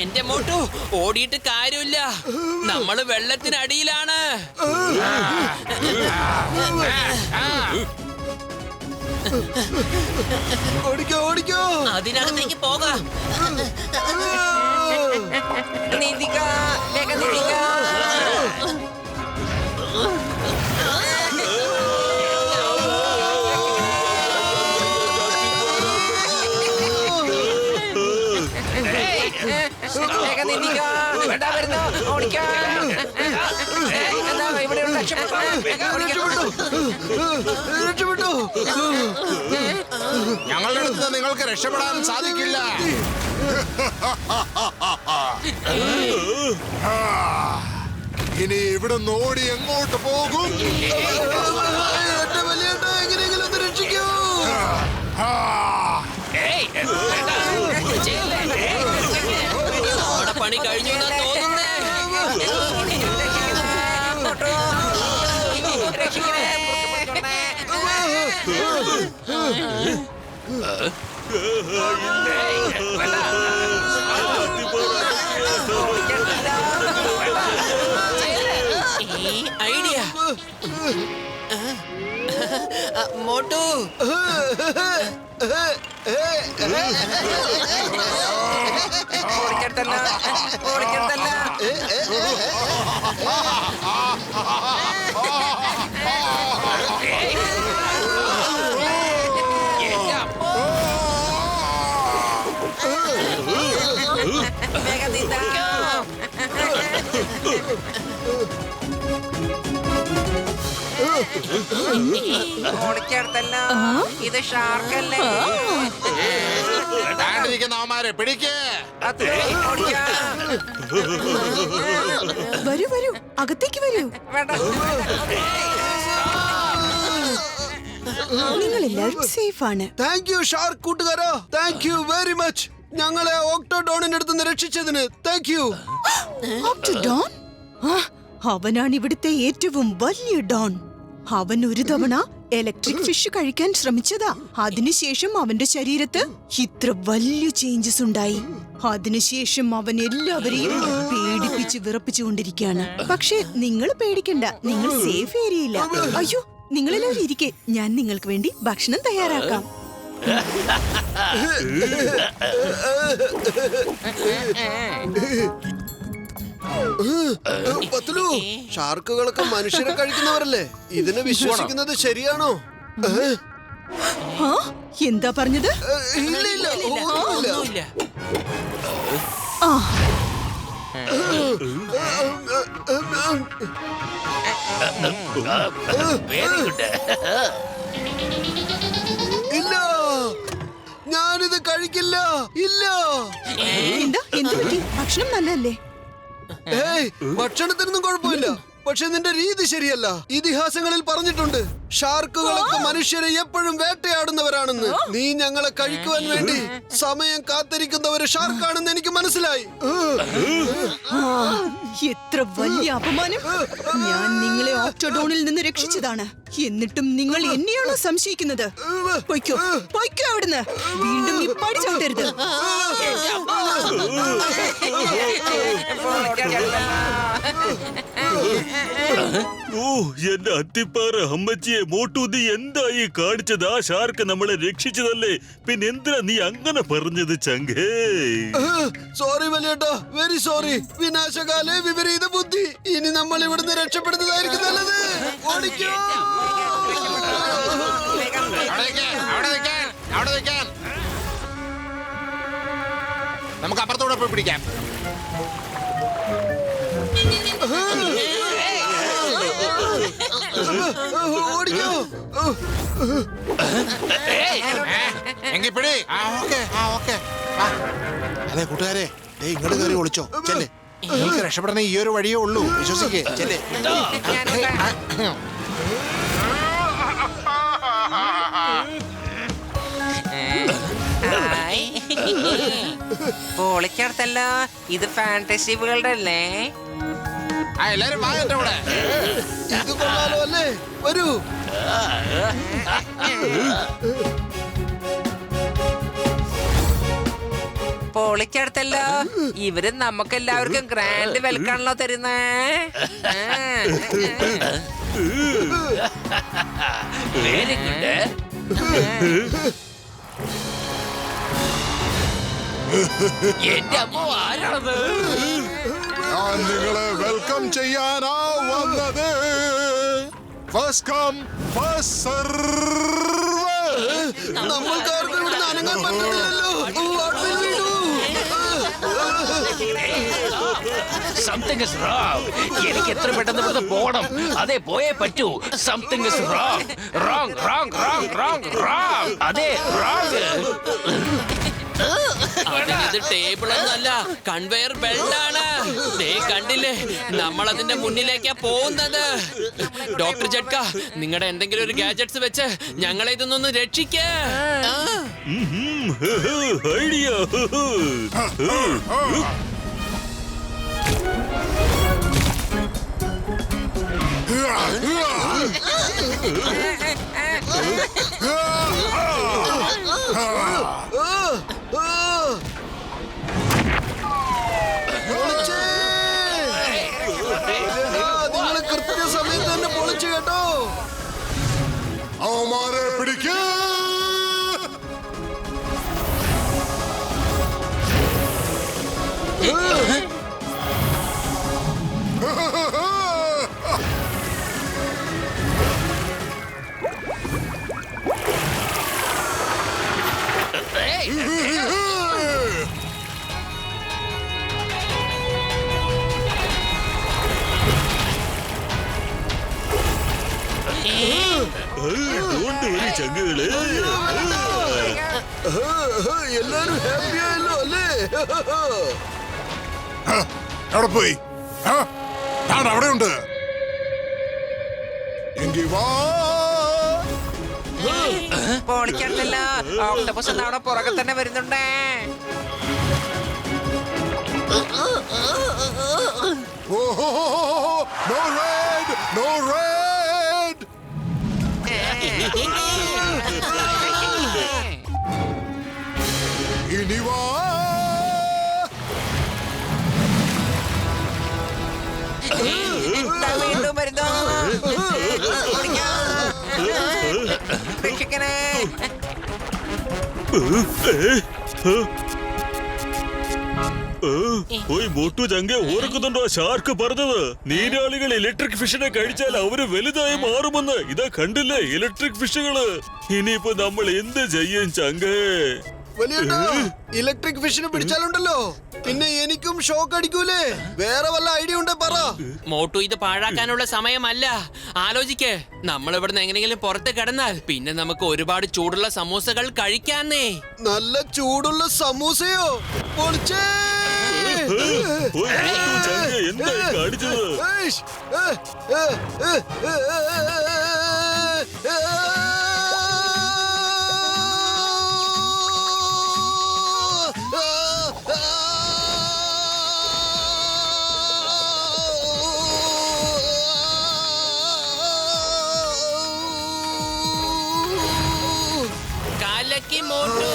എന്റെ മോട്ടു ഓടിയിട്ട് കാര്യമില്ല. നമ്മള് വെള്ളത്തിനടിയിലാണ്. ഓടിക്കോ ഓടിക്കോ. അതിനകത്തേക്ക് പോകാം. നീന്തിക്ക, വേഗം നീന്തിക്ക. വേഗം നീന്തിക്ക. വേണ്ട വരുന്നു, ഓടിക്കാം. എന്താ ഇവിടെ രക്ഷപ്പെട്ടു. ഞങ്ങളുടെ അടുത്ത് നിങ്ങൾക്ക് രക്ഷപ്പെടാൻ സാധിക്കില്ല. ഇനി ഇവിടെ ഓടി എങ്ങോട്ട് പോകും? എന്റെ വലിയേട്ടാ, എങ്ങനെയെങ്കിലും ഒന്ന് രക്ഷിക്കൂ. നമ്മുടെ പണി കഴിഞ്ഞു എന്നാ തോന്നുന്നേ. ഐഡിയ. മോട്ടു, ഓടിക്കട്ടല്ല, ഓടിക്കട്ടല്ല. വേഗം നീന്താ. ഓടിച്ചെടുത്തല്ലോ. ഇത് ഷാർക്കല്ലേ? അവന്മാരെ പിടിക്കേ. അത് ഓടിക്കാം. വരൂ വരൂ, അകത്തേക്ക് വരൂ. വേണ്ട. നിങ്ങൾ എല്ലാവരും സേഫ് ആണ്. താങ്ക് യു ഷാർക്ക് കൂട്ടുകാരാ, താങ്ക് യു വെരി മച്ച്. ഞങ്ങളെ ഓക്ടോഡോണിന്റെ അടുത്ത് നിന്ന് രക്ഷിച്ചതിന് താങ്ക് യു. ഡോൺ, അവനാണ് ഇവിടുത്തെ ഏറ്റവും വലിയ ഡോൺ. അവൻ ഒരു തവണ ഇലക്ട്രിക് ഫിഷ് കഴിക്കാൻ ശ്രമിച്ചതാ. അതിനുശേഷം അവന്റെ ശരീരത്ത് ഇത്ര വലിയ ചേഞ്ചസ് ഉണ്ടായി. അതിനുശേഷം അവൻ എല്ലാവരെയും പേടിപ്പിച്ച് വിറപ്പിച്ചുകൊണ്ടിരിക്കുകയാണ്. പക്ഷെ നിങ്ങൾ പേടിക്കണ്ട, നിങ്ങൾ സേഫ് ഏരിയയില്ല. അയ്യോ, നിങ്ങളെല്ലാവരും ഇരിക്കെ, ഞാൻ നിങ്ങൾക്ക് വേണ്ടി ഭക്ഷണം തയ്യാറാക്കാം. പത്തുലു, ഷാർക്കുകളൊക്കെ മനുഷ്യരെ കഴിക്കുന്നവരല്ലേ? ഇതിനെ വിശ്വസിക്കുന്നത് ശരിയാണോ? എന്താ പറഞ്ഞത്? ഇല്ല ഇല്ല, ഒന്നുമില്ല. ആ, ഇല്ല, ഞാനിത് കഴിക്കില്ല. ഇല്ല. എന്താ എന്ത് പറ്റി? ഭക്ഷണം നല്ലതല്ലേ? ഏയ്, ഭക്ഷണത്തിനൊന്നും കുഴപ്പമില്ല. പക്ഷെ നിന്റെ രീതി ശരിയല്ല. ഇതിഹാസങ്ങളിൽ പറഞ്ഞിട്ടുണ്ട് ഷാർക്കുകളൊക്കെ മനുഷ്യരെ എപ്പോഴും വേട്ടയാടുന്നവരാണെന്ന്. നീ ഞങ്ങളെ കഴിക്കുവാൻ വേണ്ടി സമയം കാത്തിരിക്കുന്നവര് ഷാർക്കാണെന്ന് എനിക്ക് മനസ്സിലായി. എത്ര വലിയ അപമാനം! ഞാൻ നിങ്ങളെ ഓക്ടോഡോണിൽ നിന്ന് രക്ഷിച്ചതാണ്, എന്നിട്ടും നിങ്ങൾ എന്നെയാണോ സംശയിക്കുന്നത്? പൊയ്ക്കോ, പൊയ്ക്കോ അവിടുന്ന്. വീണ്ടും ഈ പടി ചവിട്ടരുത്. ഓ, എന്റെ അത്തിപ്പാറ അമ്മച്ചിയെ മോട്ടു, നീ എന്താ ഈ കാണിച്ചത്? ആ ഷാർക്ക് നമ്മളെ രക്ഷിച്ചതല്ലേ, പിന്നെ എന്തിനാ നീ അങ്ങനെ പറഞ്ഞത് ചങ്കേ? സോറി വലിയേട്ടാ, വെരി സോറി. വിനാശകാലേ വിപരീത ബുദ്ധി. ഇനി നമ്മൾ ഇവിടുന്ന് രക്ഷപ്പെടുന്നതായിരിക്കും നല്ലത്. ഓടിക്കോ. നമുക്ക് അപ്പുറത്തൂടെ പോയി പിടിക്കാം. ഓടിക്കോ. എങ്കിൽ പിടി. അതെ കൂട്ടുകാരെ, ഇങ്ങോട്ട് കയറി ഒളിച്ചോ. ചെല്ലേ, നിങ്ങൾക്ക് രക്ഷപ്പെടണ ഈ ഒരു വഴിയേ ഉള്ളൂ. വിശ്വസിക്കേ. ചെല്ലേ. പൊളിച്ചെടുത്തല്ലോ. ഇത് ഫാന്റസി വേൾഡ് അല്ലേ? എല്ലാരും വാ എന്റെ കൂടെ. ഇത് കൊള്ളാലോ അല്ലേ? വരൂ. പൊളിച്ചെടുത്തല്ലോ. ഇവര് നമുക്ക് എല്ലാവർക്കും ഗ്രാൻഡ് വെൽക്കാണല്ലോ തരുന്നേ. Very good. എന്റെ അമ്മ, ആരാണത്? ഞാൻ നിങ്ങളെ വെൽക്കം ചെയ്യാനാ വന്നത്. First come first serve. നമ്മൾക്കാർക്കും ഇവിടുന്ന് അനങ്ങാൻ പറ്റുന്നില്ലല്ലോ. What will we do? Something is wrong. എനിക്ക് എത്ര പെട്ടെന്ന് ഇവിടുന്ന് പോകണം. അതെ, പോയേ പറ്റൂ. Something is wrong. Wrong wrong wrong wrong wrong. അതെ, റോങ്. അതിനിത് ടേബിൾ ഒന്നല്ല, കൺവെയർ ബെൽറ്റാണ്. ദേ കണ്ടില്ലേ, നമ്മൾ അതിന്റെ മുന്നിലേക്കാ പോകുന്നത്. ഡോക്ടർ ജഡ്ക, നിങ്ങളുടെ എന്തെങ്കിലും ഒരു ഗാഡ്ജറ്റ്സ് വെച്ച് ഞങ്ങളെ ഇതൊന്നൊന്ന് രക്ഷിക്കേ. ഐഡിയ. നിങ്ങൾ കൃത്യസമയത്ത് തന്നെ പൊളിച്ചു കേട്ടോ. അവന്മാരെ പിടിക്കേ. ഡോണ്ട് വരി ചങ്കുകളെ. എല്ലാരും ഹാപ്പി ആയല്ലോ അല്ലേ? എവിടെ പോയി? അവിടെ ഉണ്ട്. എങ്കി വാ. പൊളിക്കണ്ടല്ലോ, ഓക്ടോപസ് അവിടെ പുറകെ തന്നെ വരുന്നുണ്ടേ. No red, no red. ഇനി വാ. വീണ്ടും വരുന്നു. രക്ഷിക്കണേ. ഓയ് മോട്ടു ചങ്ക, ഓർക്കുന്നുണ്ടോ ഷാർക്ക് പറഞ്ഞത്? നീരാളികൾ ഇലക്ട്രിക് ഫിഷിനെ കഴിച്ചാൽ അവര് വലുതായി മാറുമെന്ന്. ഇതാ കണ്ടില്ലേ ഇലക്ട്രിക് ഫിഷുകള്. ഇനിയിപ്പോ നമ്മൾ എന്ത് ചെയ്യും ചങ്കേ? വലിയേട്ടാ, ഇലക്ട്രിക് ഫിഷിനെ പിടിച്ചാലുണ്ടല്ലോ പിന്നെ എനിക്കും ഷോക്ക് അടിക്കൂലേ? വേറെ വല്ല ഐഡിയ ഉണ്ടേ പറ. മോട്ടു, ഇത് പാഴാക്കാനുള്ള സമയമല്ല. ആലോചിക്കേ, നമ്മൾ ഇവിടുന്ന് എങ്ങനെയെങ്കിലും പുറത്ത് കിടന്നാൽ പിന്നെ നമുക്ക് ഒരുപാട് ചൂടുള്ള സമൂസകൾ കഴിക്കാന്നേ. നല്ല ചൂടുള്ള സമൂസയോ? പൊളിച്ചേ. ഓയ് മോട്ടു ചങ്ക, എന്തായി കാണിച്ചത്? ഏയ്ഷ്. കാലക്കി മോട്ടു.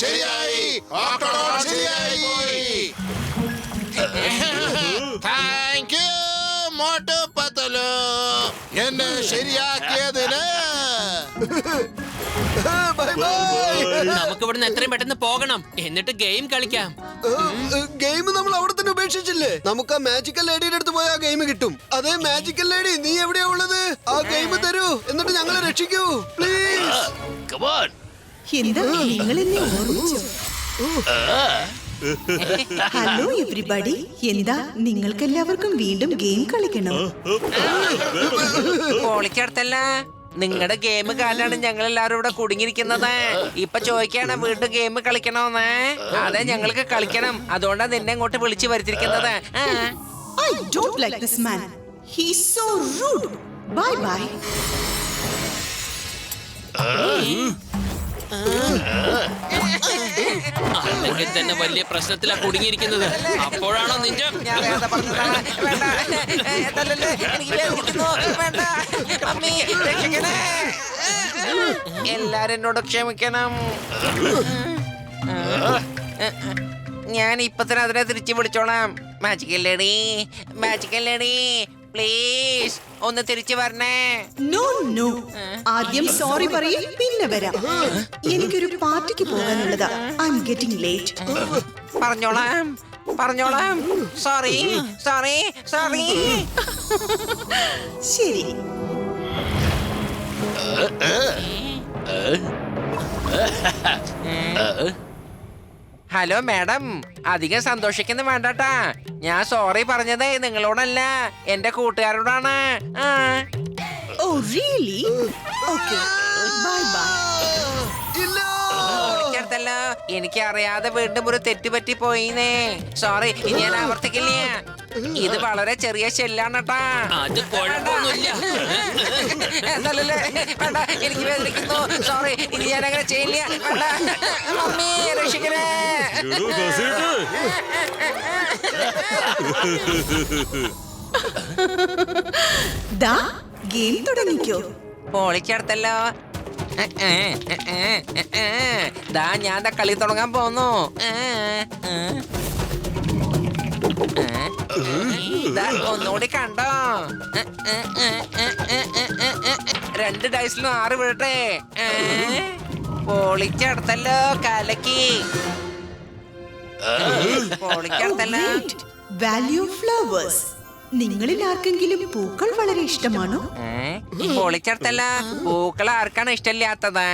ശരിയായി. താങ്ക് യു മോട്ടു പത്തലു, എന്നെ ശരിയാക്കിയതിന്. Bye bye. നമുക്ക് ഇവിടുന്ന് എത്രയും പെട്ടെന്ന് പോകണം, എന്നിട്ട് ഗെയിം കളിക്കാം. ഗെയിം നമ്മൾ അവിടെ തന്നെ ഉപേക്ഷിച്ചില്ലേ? നമുക്ക് ആ മാജിക്കൽ ലേഡിയുടെ അടുത്ത് പോയി ആ ഗെയിം കിട്ടും. അതേ മാജിക്കൽ ലേഡി, നീ എവിടെയാ ഉള്ളത്? ആ ഗെയിം തരൂ, എന്നിട്ട് ഞങ്ങളെ രക്ഷിക്കൂ പ്ലീസ്. എന്താ നിങ്ങൾ എന്നെ ഓർമ്മിച്ചോ? ഹലോ എവരിബഡി, എന്താ നിങ്ങൾക്കെല്ലാവർക്കും വീണ്ടും ഗെയിം കളിക്കണോ? പൊളിക്കടുത്തല്ല, നിങ്ങളുടെ ഗെയിം കാരണമാണ് ഞങ്ങൾ എല്ലാവരും ഇവിടെ കുടുങ്ങിയിരിക്കുന്നത്. ഇപ്പൊ ചോദിക്കാണ് വീണ്ടും ഗെയിം കളിക്കണോന്ന്. അതെ, ഞങ്ങൾക്ക് കളിക്കണം. അതുകൊണ്ടാണ് നിന്നെ ഇങ്ങോട്ട് വിളിച്ചു വരുത്തിരിക്കുന്നത്. I don't like this man. He's so rude. Bye bye. അല്ലെങ്കിൽ തന്നെ വലിയ പ്രശ്നത്തിലാ കുടുങ്ങിയിരിക്കുന്നത്. അപ്പോഴാണോ നിന്റെ ഞാൻ വേണ്ട പറഞ്ഞതാണ്. വേണ്ട, തല്ലല്ലേ, എനിക്ക് വേദനിക്കുന്നു. വേണ്ട, മമ്മി രക്ഷിക്കണേ. എല്ലാരും എന്നോട് ക്ഷമിക്കണം. ഞാൻ ഇപ്പൊ തന്നെ അതിനെ തിരിച്ചു വിളിച്ചോളാം. Magical lady, magical lady, please ഒന്ന് തിരിച്ചു വരണേ. No, no. ആദ്യം സോറി പറയും, പിന്നെ വരാം. എനിക്കൊരു പാർട്ടിക്ക് പോകാനുള്ളതാ. I'm getting late. പറഞ്ഞോളാം, പറഞ്ഞോളാം. Sorry, sorry, sorry. ശരി. ഹലോ മാഡം, അധികം സന്തോഷിക്കുന്നു വേണ്ടട്ടാ. ഞാൻ സോറി പറഞ്ഞതേ നിങ്ങളോടല്ല, എന്റെ കൂട്ടുകാരോടാണ്. Oh, really? Okay. Bye bye. ഓടിക്കടുത്തല്ലോ, എനിക്ക് അറിയാതെ വീണ്ടും ഒരു തെറ്റ് പറ്റി പോയിന്നേ. സോറി, ഇനി ഞാൻ ആവർത്തിക്കില്ല. ഇത് വളരെ ചെറിയ ഷെല്ലാണ് കേട്ടാ. അത് കുഴപ്പമൊന്നുമില്ല. എന്നല്ലേ, വേണ്ട, എനിക്ക് വേദനിക്കുന്നു. സോറി, ഇനി ഞാൻ അങ്ങനെ ചെയ്യില്ല. വേണ്ട, മമ്മി രക്ഷിക്കണേ. ദാ ഗെയിം തുടങ്ങിക്കോ. പൊളിച്ചെടുത്തല്ലോ. ദാ ഞാൻ കളി തുടങ്ങാൻ പോന്നു. ഒന്നുകൂടി കണ്ടോ? 2 ഡൈസിലും 6 വീഴട്ടെ. പൊളിച്ചെടുത്തല്ലോ കലക്കി. പൊളിച്ചെടുത്തല്ലോ. Valley flowers. നിങ്ങളിൽ ആർക്കെങ്കിലും പൂക്കൾ വളരെ ഇഷ്ടമാണോ? പൊളിച്ചെടുത്തല്ല. പൂക്കൾ ആർക്കാണ് ഇഷ്ടമില്ലാത്തത്?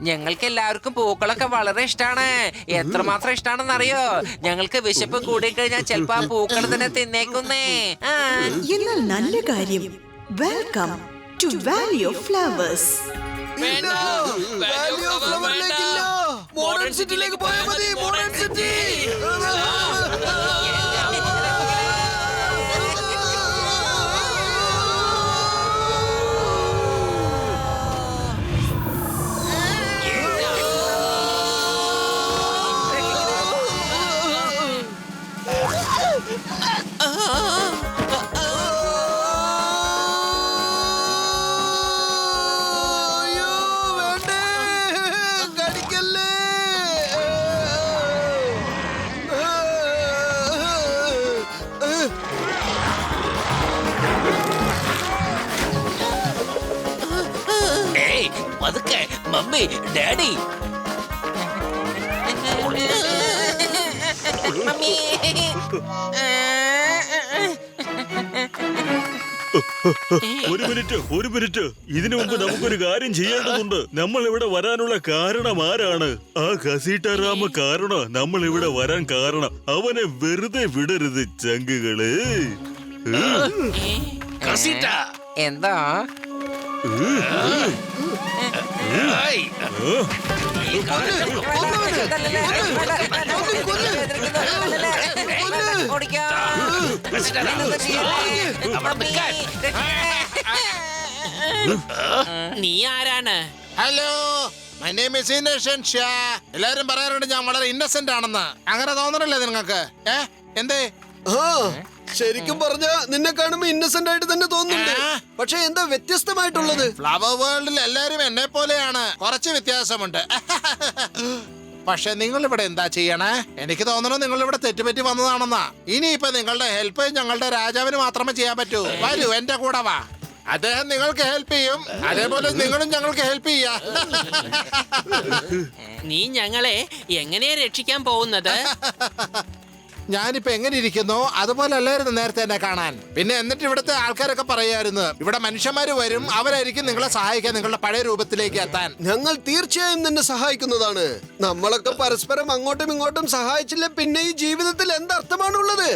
ഞങ്ങൾക്ക് എല്ലാവർക്കും പൂക്കളൊക്കെ വളരെ ഇഷ്ടമാണ്. എത്രമാത്രം ഇഷ്ടമാണെന്ന് അറിയോ? ഞങ്ങൾക്ക് വിശപ്പ് കൂടിക്കഴിഞ്ഞാൽ ചിലപ്പോ ആ പൂക്കൾ തന്നെ തിന്നേക്കുന്നേ. എന്നാൽ നല്ല കാര്യം. Welcome to valley flowers. Valley of ഫ്ലവറിലേക്കില്ല. മോഡേൺ സിറ്റിയിലേക്ക് പോയാൽ മതി. Modern city. പതുക്കെ മമ്മി ഡാഡി. ഒരു മിനിറ്റ് ഇതിനു മുമ്പ് നമുക്കൊരു കാര്യം ചെയ്യേണ്ടതുണ്ട്. നമ്മൾ ഇവിടെ വരാനുള്ള കാരണം ആരാണ്? ആ ഘസീട്ടാറാമ കാരണം നമ്മൾ ഇവിടെ വരാൻ കാരണം. അവനെ വെറുതെ വിടരുത് ചങ്കുകള്. എന്താ നീ ആരാണ്? Hello, my name is Innocent Shah. എല്ലാരും പറയാറുണ്ട് ഞാൻ വളരെ ഇന്നസെന്റ് ആണെന്ന്. അങ്ങനെ തോന്നണല്ലേ നിങ്ങൾക്ക്? എന്തേ? ശരിക്കും പറഞ്ഞ നിന്നെ കാണുമ്പോ ഇന്നസെന്റ് ആയിട്ട് തന്നെ തോന്നുന്നുണ്ട്. പക്ഷെ എന്താ വ്യത്യസ്തമായിട്ടുള്ളത്? ഫ്ലവർ വേൾഡിൽ എല്ലാരും എന്നെ പോലെയാണ്. കുറച്ച് വ്യത്യാസമുണ്ട്. പക്ഷെ നിങ്ങൾ ഇവിടെ എന്താ ചെയ്യണേ? എനിക്ക് തോന്നുന്നു നിങ്ങൾ ഇവിടെ തെറ്റുപറ്റി വന്നതാണെന്നാ. ഇനിയിപ്പൊ നിങ്ങളുടെ ഹെൽപ്പ് ഞങ്ങളുടെ രാജാവിന് മാത്രമേ ചെയ്യാൻ പറ്റൂ. വരൂ, എന്റെ കൂടെ വാ. അദ്ദേഹം നിങ്ങൾക്ക് ഹെൽപ്പ് ചെയ്യും. അതേപോലെ നിങ്ങളും ഞങ്ങൾക്ക് ഹെൽപ്പ് ചെയ്യാ. നീ ഞങ്ങളെ എങ്ങനെയാ രക്ഷിക്കാൻ പോകുന്നത്? ഞാനിപ്പോ എങ്ങനെ ഇരിക്കുന്നു അതുപോലെ അല്ലായിരുന്നു നേരത്തെ എന്നെ കാണാൻ. പിന്നെ എന്നിട്ട് ഇവിടുത്തെ ആൾക്കാരൊക്കെ പറയായിരുന്നു ഇവിടെ മനുഷ്യന്മാര് വരും, അവരായിരിക്കും നിങ്ങളെ സഹായിക്കാൻ നിങ്ങളുടെ പഴയ രൂപത്തിലേക്ക് എത്താൻ. ഞങ്ങൾ തീർച്ചയായും നിന്നെ സഹായിക്കുന്നതാണ്. നമ്മളൊക്കെ പരസ്പരം അങ്ങോട്ടും ഇങ്ങോട്ടും സഹായിച്ചില്ല പിന്നെ ഈ ജീവിതത്തിൽ എന്തർത്ഥമാണുള്ളത്?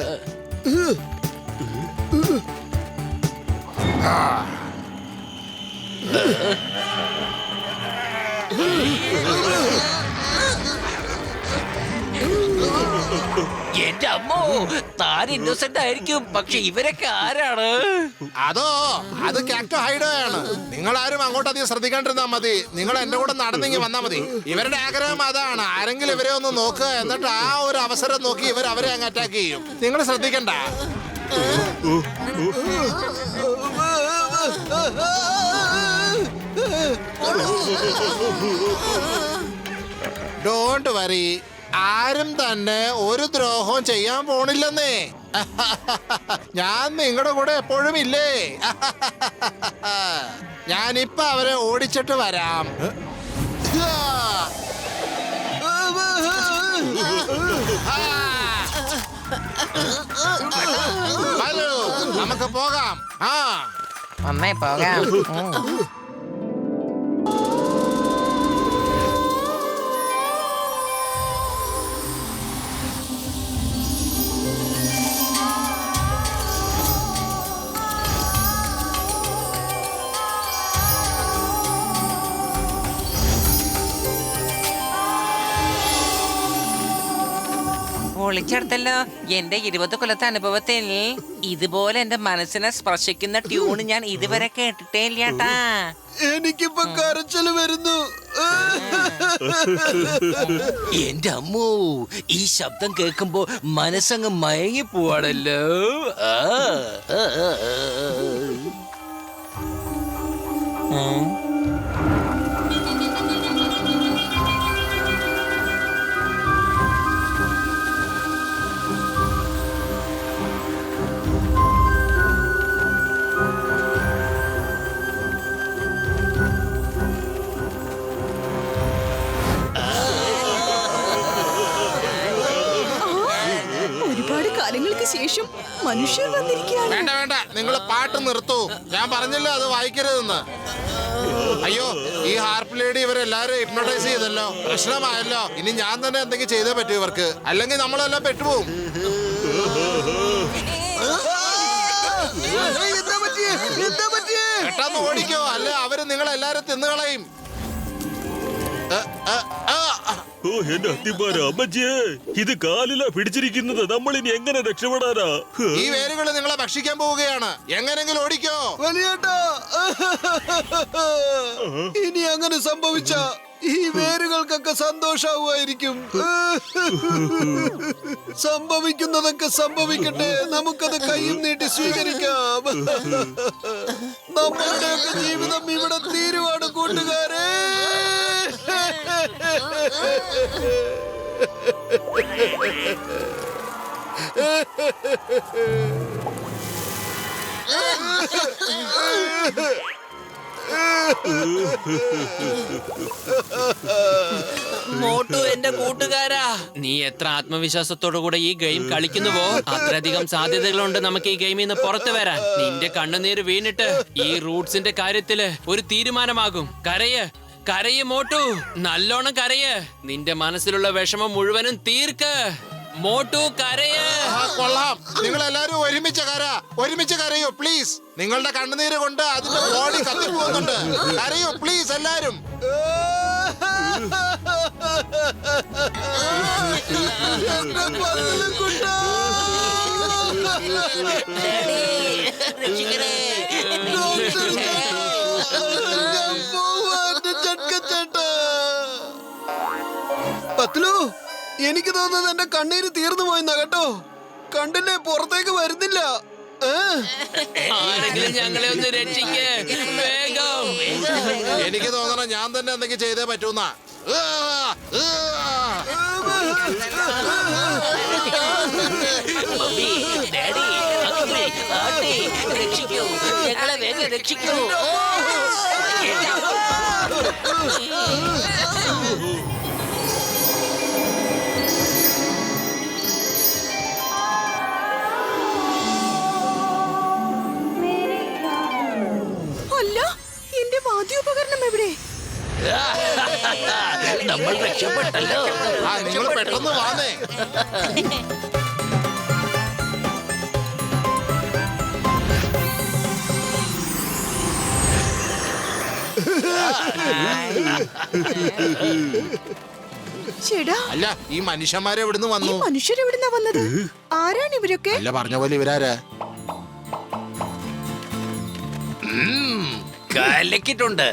എന്റെ അമ്മോ, താൻ ഇന്നസെന്റ് ആയിരിക്കും, പക്ഷെ ഇവരൊക്കെ ആരാണ്? അത് ക്യാപ്റ്റൻ ഹൈഡോ ആണ്. നിങ്ങൾ ആരും അങ്ങോട്ടധികം ശ്രദ്ധിക്കാണ്ടിരുന്നാ മതി. നിങ്ങൾ എന്റെ കൂടെ നടന്നെങ്കിൽ വന്നാ മതി. ഇവരുടെ ആഗ്രഹം അതാണ്. ആരെങ്കിലും ഇവരെ ഒന്ന് നോക്കുക, എന്നിട്ട് ആ ഒരു അവസരം നോക്കി ഇവർ അവരെ അങ്ങ് അറ്റാക്ക് ചെയ്യും. നിങ്ങൾ ശ്രദ്ധിക്കണ്ട. ഡോണ്ട് വറി, ആരും തന്നെ ഒരു ദ്രോഹവും ചെയ്യാൻ പോണില്ലെന്നേ. ഞാൻ നിങ്ങളുടെ കൂടെ എപ്പോഴും ഇല്ലേ. ഞാനിപ്പോ അവരെ ഓടിച്ചിട്ട് വരാം. ഹലോ, നമുക്ക് പോകാം. ഒന്നേ പോകാം. പൊളിച്ചെടുത്തല്ലോ. എന്റെ 20 കൊല്ലത്തെ അനുഭവത്തിൽ ഇതുപോലെ എന്റെ മനസ്സിനെ സ്പർശിക്കുന്ന ട്യൂൺ ഞാൻ ഇതുവരെ കേട്ടിട്ടേ ഇല്ലാട്ടാ. എനിക്കിപ്പോ കരച്ചില് വരുന്നു. എന്റെ അമ്മോ, ഈ ശബ്ദം കേൾക്കുമ്പോ മനസ്സങ്ങ് മയങ്ങി പോവാണല്ലോ. ശേഷം മനുഷ്യർ വന്നിരിക്കുകയാണ്. വേണ്ട വേണ്ട, നിങ്ങൾ പാട്ട് നിർത്തൂ. ഞാൻ പറഞ്ഞല്ലോ അത് വായിക്കരുതെന്ന്. അയ്യോ, ഈ ഹാർപ്പ് ലേഡി ഇവരെല്ലാരും ഹിപ്നോട്ടൈസ് ചെയ്തല്ലോ. പ്രശ്നമായല്ലോ. ഇനി ഞാൻ തന്നെ എന്തെങ്കിലും ചെയ്തേ പറ്റൂ ഇവർക്ക്, അല്ലെങ്കിൽ നമ്മളെല്ലാം പെട്ടുപോകും. പെട്ടെന്ന് ഓടിക്കോ, അല്ലെ അവര് നിങ്ങളെല്ലാരും തിന്നുകളയും. ഓ എന്റെ അത്തിപ്പാര അമ്മച്ചിയെ, ഇത് കാലിലാ പിടിച്ചിരിക്കുന്നത്. നമ്മൾ ഇനി എങ്ങനെ രക്ഷപ്പെടാനാ? ഈ വേരുകൾ നിങ്ങളെ ഭക്ഷിക്കാൻ പോവുകയാണ്. എങ്ങനെങ്കിലും ഓടിക്കോ. വലിയേട്ടാ, ഇനി അങ്ങനെ സംഭവിച്ച ഈ വേരുകൾക്കൊക്കെ സന്തോഷാവുമായിരിക്കും. സംഭവിക്കുന്നതൊക്കെ സംഭവിക്കട്ടെ, നമുക്കത് കൈയും നീട്ടി സ്വീകരിക്കാം. നമ്മളുടെയൊക്കെ ജീവിതം ഇവിടെ തീരുവാണ് കൂട്ടുകാരെ. മോട്ടു എന്റെ കൂട്ടുകാരാ, നീ എത്ര ആത്മവിശ്വാസത്തോടു കൂടെ ഈ ഗെയിം കളിക്കുന്നുവോ അത്രയധികം സാധ്യതകളുണ്ട് നമുക്ക് ഈ ഗെയിമിൽ നിന്ന് പുറത്തു വരാൻ. നിന്റെ കണ്ണുനീര് വീണിട്ട് ഈ റൂട്ട്സിന്റെ കാര്യത്തില് ഒരു തീരുമാനമാകും. കരയ് മോട്ടു, നല്ലോണം കരയ്. നിന്റെ മനസ്സിലുള്ള വിഷമം മുഴുവനും തീർക്ക്. മോട്ടു കരയ്. കൊള്ളാം, നിങ്ങൾ എല്ലാരും ഒരുമിച്ച് കരയോ പ്ലീസ്. നിങ്ങളുടെ കണ്ണുനീര് കൊണ്ട് അതിന്റെ ബോഡി കത്തിപ്പോകുന്നുണ്ട്. കരയോ പ്ലീസ് എല്ലാരും. പത്ലു, എനിക്ക് തോന്നുന്നത് എന്റെ കണ്ണീര് തീർന്നു പോയെന്നാ കേട്ടോ. കണ്ടില്ലേ, പുറത്തേക്ക് വരുന്നില്ല. ആരെങ്കിലും ഞങ്ങളെ ഒന്ന് രക്ഷിക്കേ, വേഗം. എനിക്ക് തോന്നണം ഞാൻ തന്നെ എന്തെങ്കിലും ചെയ്തേ പറ്റൂന്നാ. മമ്മി, ഡാഡി, അങ്കിൾ, ആന്റി, രക്ഷിക്കൂ, ഞങ്ങളെ വേഗം രക്ഷിക്കൂ. അല്ല, എന്റെ വാദ്യോപകരണം എവിടെ? നമ്മൾ രക്ഷപ്പെട്ടല്ലോ. നിങ്ങൾ പെട്ടെന്ന് വാന്നേ. ചേടാ, അല്ല, ഈ മനുഷ്യന്മാരെ എവിടുന്ന് ഈ വന്നു? മനുഷ്യരെവിടുന്നാ വന്നത്? ആരാണ് ഇവരൊക്കെ? അല്ല, പറഞ്ഞ പോലെ ഇവരാരാ? കലക്കിട്ടുണ്ട്.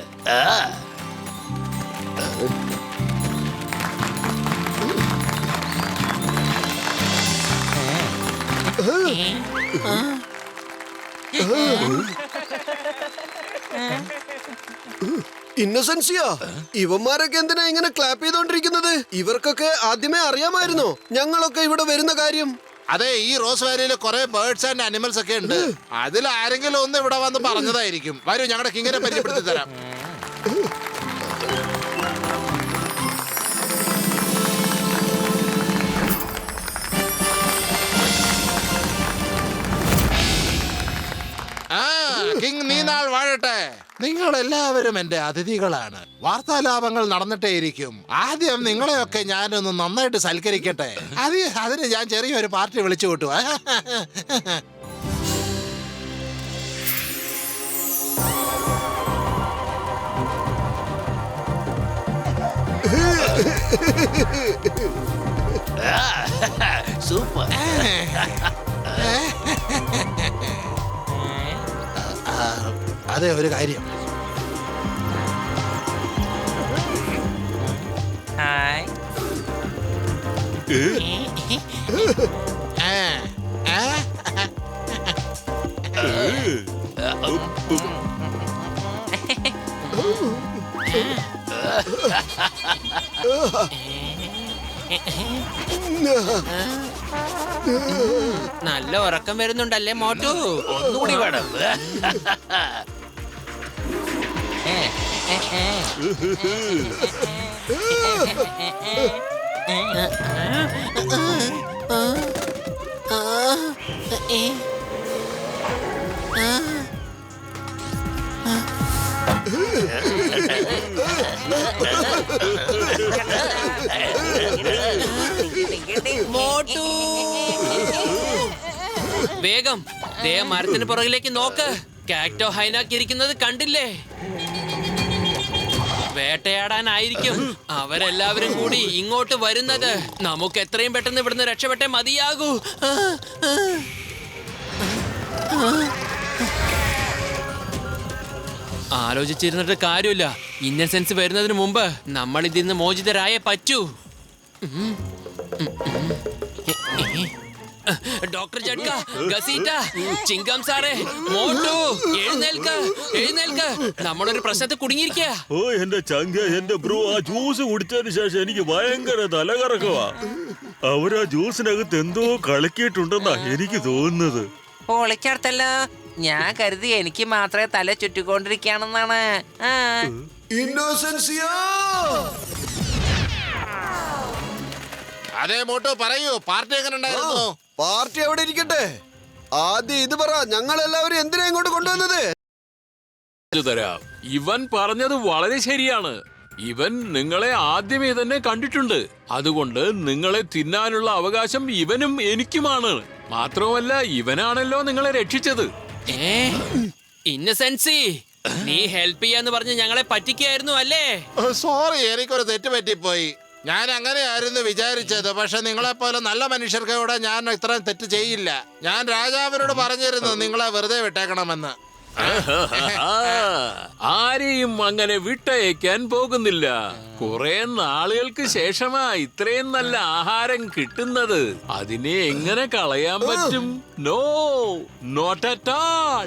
ഇന്നസെൻസിയാ, ഇവന്മാരൊക്കെ എന്തിനാ ഇങ്ങനെ ക്ലാപ്പ് ചെയ്തോണ്ടിരിക്കുന്നത്? ഇവർക്കൊക്കെ ആദ്യമേ അറിയാമായിരുന്നോ ഞങ്ങളൊക്കെ ഇവിടെ വരുന്ന കാര്യം? അതെ, ഈ റോസ് വാലിയിൽ കുറെ ബേർഡ്സ് ആൻഡ് അനിമൽസ് ഒക്കെ ഉണ്ട്. അതിൽ ആരെങ്കിലും ഒന്ന് ഇവിടെ വന്ന് പറഞ്ഞതായിരിക്കും. വരൂ, ഞങ്ങളുടെ കിങ്ങിനെ പരിചയപ്പെടുത്തി തരാം. കിങ് നീ നാൾ വാഴട്ടെ. നിങ്ങൾ എല്ലാവരും എന്റെ അതിഥികളാണ്. വാർത്താലാപങ്ങൾ നടന്നിട്ടേയിരിക്കും. ആദ്യം നിങ്ങളെയൊക്കെ ഞാനൊന്ന് നന്നായിട്ട് സൽക്കരിക്കട്ടെ. അതിന് ഞാൻ ചെറിയൊരു പാർട്ടി വിളിച്ചു കൂട്ടു. സൂപ്പർ. അതെ, ഒരു കാര്യം. ഹായ്. നല്ല ഉറക്കം വരുന്നുണ്ടല്ലേ മോട്ടു? ഒന്നുകൂടി വേണം. വേഗം ദേ മരത്തിന് പുറകിലേക്ക് നോക്ക്. കാക്ടോ ഹൈനാക്ക് ഇരിക്കുന്നത് കണ്ടില്ലേ? വേട്ടയാടാനായിരിക്കും അവരെല്ലാവരും കൂടി ഇങ്ങോട്ട് വരുന്നത്. നമുക്ക് എത്രയും പെട്ടെന്ന് ഇവിടുന്ന് രക്ഷപ്പെട്ടേ മതിയാകൂ. ആലോചിച്ചിരുന്നിട്ട് കാര്യമില്ല. ഇന്നസെൻസ് വരുന്നതിന് മുമ്പ് നമ്മൾ ഇതിന്ന് മോചിതരായേ പറ്റൂ. ഡോക്ടർ ജഡ്ക, ഗസീറ്റ, ചിങ്കം സാറേ, മോട്ടു, എഴുന്നേൽക്ക്, എഴുന്നേൽക്ക്. നമ്മളൊരു പ്രശ്നത്തിൽ കുടുങ്ങിയിരിക്കുക. ഓ എന്റെ ചങ്ക, എന്റെ ബ്രോ, ആ ജ്യൂസ് കുടിച്ചതിന് ശേഷം എനിക്ക് ഭയങ്കര തലകറക്കവാ. അവരാ ജ്യൂസിനകത്ത് എന്തോ കളിക്കിയിട്ടുണ്ടെന്നാ എനിക്ക് തോന്നുന്നത്. പൊളിക്കടുത്തല്ലോ. ഞാൻ കരുതി എനിക്ക് മാത്രമേ തല ചുറ്റിക്കൊണ്ടിരിക്കുകയാണെന്നാണ്. ഇന്നോസെൻസിയോ, അതെ മോട്ടു പറയൂ, പാർട്ടി എങ്ങനെ ഉണ്ടായിരുന്നു? പാർട്ടി എവിടെ ഇരിക്കട്ടെ, ആദ്യം ഇത് പറ, ഞങ്ങൾ എല്ലാവരും എന്തിനാ ഇങ്ങോട്ട് കൊണ്ടുവന്നത്? തരാം. ഇവൻ പറഞ്ഞത് വളരെ ശരിയാണ്. ഇവൻ നിങ്ങളെ ആദ്യമേ തന്നെ കണ്ടിട്ടുണ്ട്. അതുകൊണ്ട് നിങ്ങളെ തിന്നാനുള്ള അവകാശം ഇവനും എനിക്കുമാണ്. മാത്രമല്ല ഇവനാണല്ലോ നിങ്ങളെ രക്ഷിച്ചത്. ഇന്നസെൻസി, നീ ഹെൽപ്പ് ചെയ്യാന്ന് പറഞ്ഞ് ഞങ്ങളെ പറ്റിക്കായിരുന്നു അല്ലേ? സോറി, എനിക്കൊരു തെറ്റ് പറ്റിപ്പോയി. ഞാൻ അങ്ങനെയായിരുന്നു വിചാരിച്ചത്. പക്ഷെ നിങ്ങളെപ്പോലെ നല്ല മനുഷ്യർക്ക് കൂടെ ഞാൻ ഇത്രയും തെറ്റ് ചെയ്യില്ല. ഞാൻ രാജാവിനോട് പറഞ്ഞിരുന്നു നിങ്ങളെ വെറുതെ വിട്ടേക്കണമെന്ന്. ആരെയും അങ്ങനെ വിട്ടയക്കാൻ പോകുന്നില്ല. കുറെ നാളുകൾക്ക് ശേഷമാ ഇത്രയും നല്ല ആഹാരം കിട്ടുന്നത്. അതിനെ എങ്ങനെ കളയാൻ പറ്റും? No, not at all.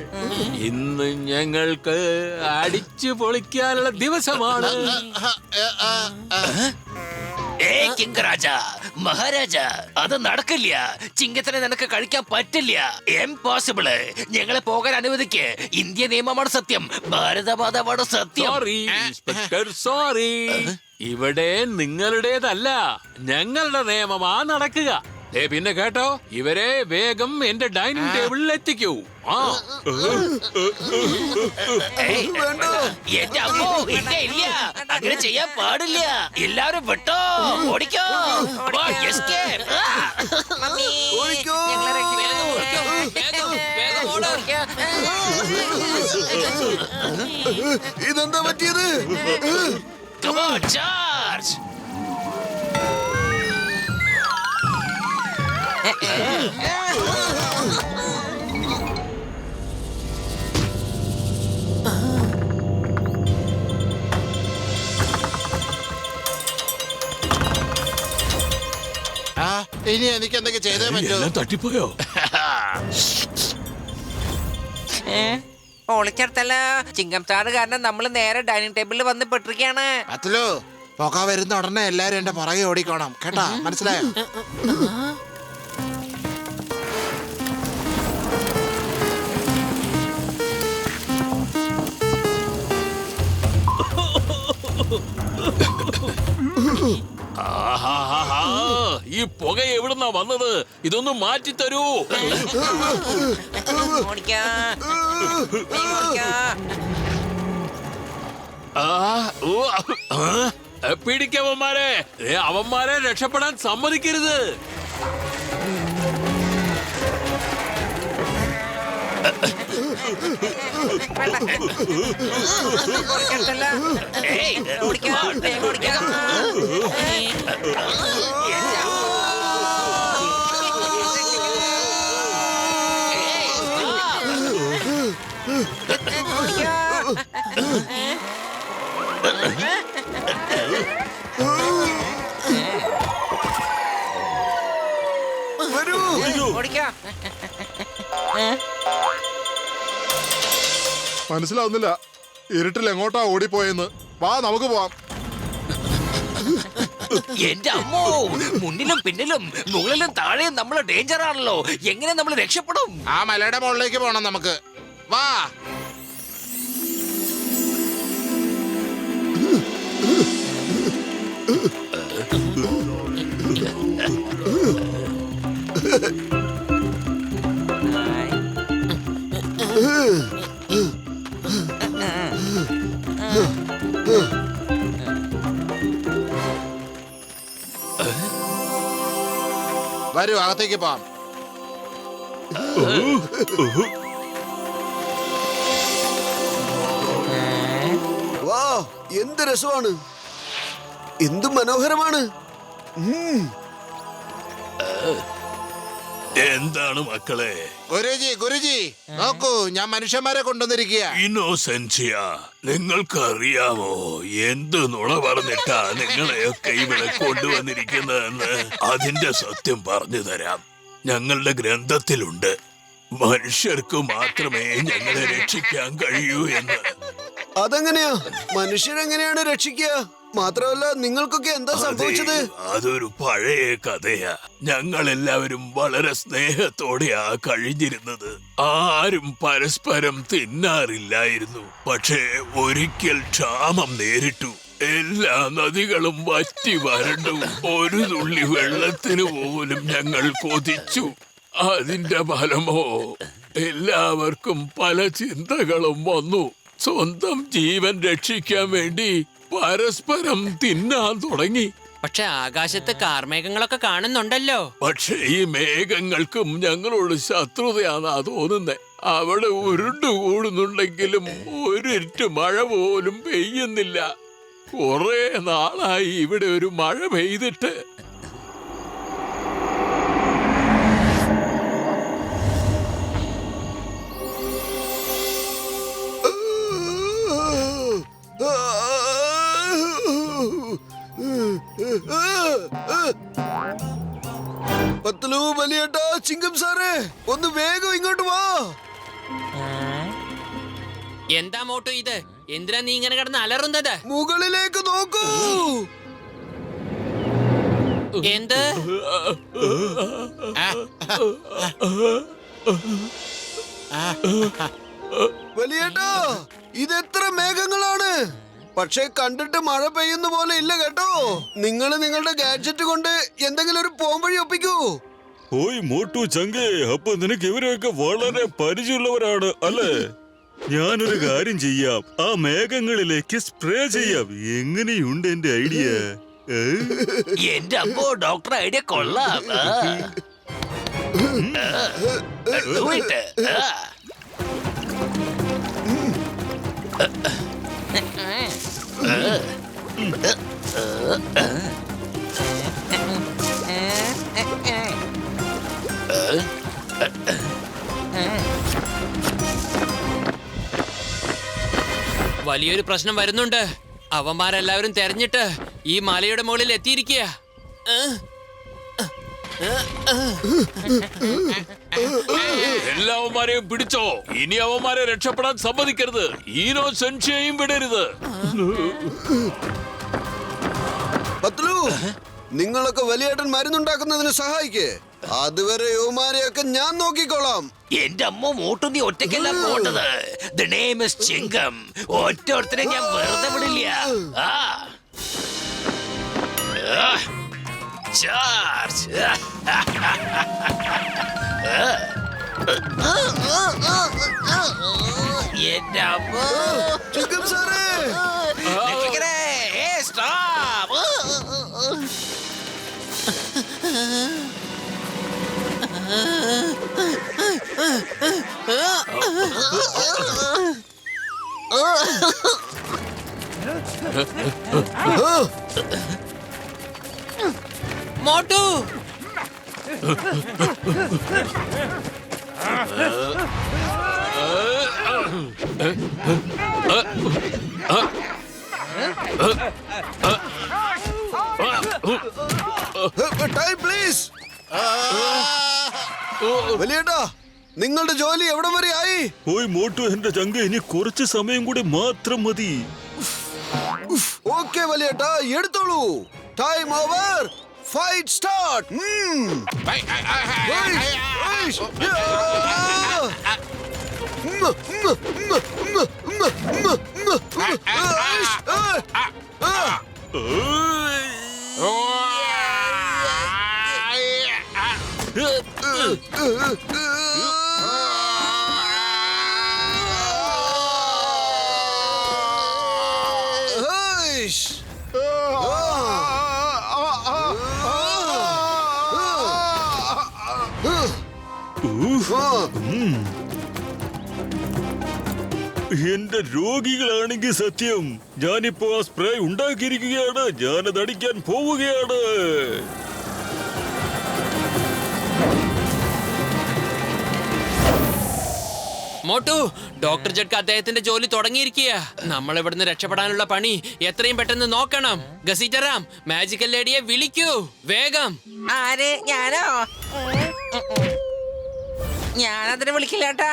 ഇന്ന് ഞങ്ങൾക്ക് അടിച്ചു പൊളിക്കാനുള്ള ദിവസമാണ്. കിങ്കരാജ, മഹാരാജ, അത് നടക്കില്ല. ചിങ്കത്തിനെ നിനക്ക് കഴിക്കാൻ പറ്റില്ല. ഇംപോസിബിള്. ഞങ്ങളെ പോകാൻ അനുവദിക്ക്. ഇന്ത്യ നിയമമാണ് സത്യം, ഭാരതമാതാവാണ് സത്യം. Sorry inspector, sorry. ഇവിടെ നിങ്ങളുടേതല്ല, ഞങ്ങളുടെ നിയമമാ നടക്കുക. പിന്നെ കേട്ടോ, ഇവരെ വേഗം എന്റെ ഡൈനിങ് ടേബിളിൽ എത്തിക്കൂ. എന്റെ അമ്മോ, ഇല്ല ഇല്ല, അങ്ങനെ ചെയ്യാൻ പാടില്ല. എല്ലാവരും വിട്ടോ, ഓടിക്കോ. Escape. ഓടിക്കോ. ഇതെന്താ പറ്റിയത്? Come on, charge. ഇനി എനിക്ക് എന്തൊക്കെ ചെയ്തേ പറ്റൂ? തട്ടിപ്പോയോ? പൊളിക്കടുത്തല്ലോ. ചിങ്കം സാറ് കാരണം നമ്മൾ നേരെ ഡൈനിങ് ടേബിളിൽ വന്ന് പെട്ടിരിക്കുകയാണ്. പത്തലു, പുക വരുന്ന ഉടനെ എല്ലാരും എന്റെ പുറകെ ഓടിക്കോണം കേട്ടാ, മനസ്സിലായോ? ഈ പുക എവിടുന്നാ വന്നത്? ഇതൊന്ന് മാറ്റിത്തരൂ. പിടിക്കവന്മാരെ, അവന്മാരെ രക്ഷപ്പെടാൻ സമ്മതിക്കരുത്. മനസ്സിലാവുന്നില്ല, ഇരുട്ടിൽ എങ്ങോട്ടാ ഓടിപ്പോയെന്ന്. വാ, നമുക്ക് പോവാം. എന്റെ അമ്മോ, മുന്നിലും പിന്നിലും മുകളിലും താഴെയും നമ്മള് ഡേഞ്ചർ ആണല്ലോ. എങ്ങനെ നമ്മൾ രക്ഷപ്പെടും? ആ മലയുടെ മുകളിലേക്ക് പോണം നമുക്ക്. വാ. വരൂ അകത്തേക്ക് പോവാം. വാ, എന്ത് രസമാണ്, എന്ത് മനോഹരമാണ്. എന്താണ് മക്കളെ? ഗുരുജി നോക്കൂ, ഞാൻ മനുഷ്യന്മാരെ കൊണ്ടുവന്നിരിക്കുക. ഇന്നോസെൻസിയ, നിങ്ങൾക്കറിയാമോ എന്ത് നുണ പറഞ്ഞിട്ടാ നിങ്ങളെയൊക്കെ ഇവിടെ കൊണ്ടുവന്നിരിക്കുന്നതെന്ന്? അതിന്റെ സത്യം പറഞ്ഞു തരാം. ഞങ്ങളുടെ ഗ്രന്ഥത്തിലുണ്ട് മനുഷ്യർക്ക് മാത്രമേ ഞങ്ങളെ രക്ഷിക്കാൻ കഴിയൂ എന്ന്. അതെങ്ങനെയാ? മനുഷ്യരെങ്ങനെയാണ് രക്ഷിക്കുക? മാത്രമല്ല, നിങ്ങൾക്കൊക്കെ എന്താ സംഭവിച്ചത്? അതൊരു പഴയ കഥയാ. ഞങ്ങളെല്ലാവരും വളരെ സ്നേഹത്തോടെയാ കഴിഞ്ഞിരുന്നത്. ആരും പരസ്പരം തിന്നാറില്ലായിരുന്നു. പക്ഷേ ഒരിക്കൽ ക്ഷാമം നേരിട്ടു. എല്ലാ നദികളും വറ്റി വരണ്ടു. ഒരു തുള്ളി വെള്ളത്തിന് പോലും ഞങ്ങൾ കൊതിച്ചു. അതിന്റെ ഫലമോ എല്ലാവർക്കും പല ചിന്തകളും വന്നു. സ്വന്തം ജീവൻ രക്ഷിക്കാൻ വേണ്ടി പരസ്പരം തിന്നാൻ തുടങ്ങി. പക്ഷെ ആകാശത്ത് കാർമേഘങ്ങളൊക്കെ കാണുന്നുണ്ടല്ലോ. പക്ഷെ ഈ മേഘങ്ങൾക്കും ഞങ്ങളോട് ശത്രുതയാണെന്നാ തോന്നുന്നേ. അവിടെ ഉരുണ്ടുകൂടുന്നുണ്ടെങ്കിലും ഒരിറ്റ് മഴ പോലും പെയ്യുന്നില്ല. കുറെ നാളായി ഇവിടെ ഒരു മഴ പെയ്തിട്ട്. പത്ലു, വലിയേട്ടാ, ചിങ്കം സാറേ, ഒന്ന് വേഗം ഇങ്ങോട്ട് വാ. എന്താ മോട്ടു ഇത്? എന്തിനാ നീ ഇങ്ങനെ കിടന്ന് അലറുന്നത്? മുകളിലേക്ക് നോക്കൂ. എന്ത്? വലിയേട്ടാ, ഇതെത്ര മേഘങ്ങളാണ്! പക്ഷെ കണ്ടിട്ട് മഴ പെയ്യുന്ന പോലെ ഇല്ല കേട്ടോ. നിങ്ങൾ നിങ്ങളുടെ ഗാഡ്ജറ്റ് കൊണ്ട് എന്തെങ്കിലും ഒരു പോംവഴി ഒപ്പിക്കൂ. ഓയ് മോട്ടു ചങ്കേ, അപ്പൊ നിനക്ക് ഇവരൊക്കെ വളരെ പരിചയമുള്ളവരാണ് അല്ലേ? ഞാനൊരു കാര്യം ചെയ്യാം, ആ മേഘങ്ങളിലേക്ക് സ്പ്രേ ചെയ്യാം. എങ്ങനെയുണ്ട് എന്റെ ഐഡിയ? എന്റെ അമ്മോ, ഡോക്ടർ ഐഡിയ കൊള്ളാം. Do it. വലിയൊരു പ്രശ്നം വരുന്നുണ്ട്. അവന്മാരെല്ലാവരും തെരഞ്ഞിട്ട് ഈ മലയുടെ മുകളിൽ എത്തിയിരിക്കുക. എല്ലാവന്മാരെയും പിടിച്ചോ. ഇനി അവന്മാരെ രക്ഷപ്പെടാൻ സമ്മതിക്കരുത്. ഇന്നോസെൻസിയയും വിടരുത്. പത്ലു, നിങ്ങളൊക്കെ വലിയേട്ടൻ മരുന്നുണ്ടാക്കുന്നതിന് സഹായിക്കേ. അതുവരെ യുവമാരെയൊക്കെ ഞാൻ നോക്കിക്കോളാം. എന്റെ അമ്മ മോട്ടു, നീ ഒറ്റയ്ക്കല്ല പോണ്ടത്. The name is ചിങ്കം. ഒറ്റൊരുത്തരെ ഞാൻ വെറുതെ വിടില്ല. ചാർജ്. എന്റെ അമ്മ. ചിങ്കം സാറേ, സ്റ്റോപ്പ്. Motu, time please. വലിയേട്ടാ, നിങ്ങളുടെ ജോലി എവിടെ വരെ ആയി? ഓയ് മോട്ടു എന്റെ ചങ്ക, ഇനി കുറച്ച് സമയം കൂടി മാത്രം മതി. ഓക്കെ വലിയേട്ടാ, എടുത്തോളൂ. Time over. Fight start. എന്റെ രോഗികളാണെങ്കിൽ സത്യം ഞാനിപ്പോ ആ സ്പ്രേ ഉണ്ടാക്കിയിരിക്കുകയാണ്. ഞാനത് അടിക്കാൻ പോവുകയാണ്. മോട്ടു, ഡോക്ടർ ജഡ്ക്ക് അദ്ദേഹത്തിന്റെ ജോലി തുടങ്ങിയിരിക്കുക. നമ്മൾ ഇവിടുന്ന് രക്ഷപ്പെടാനുള്ള പണി എത്രയും പെട്ടെന്ന് നോക്കണം. ഗസീറ്ററാം, മാജിക്കൽ ലേഡിയെ വിളിക്കൂ വേഗം. ആര്? ഞാനോ? ഞാനതിനെ വിളിക്കില്ലേട്ടാ.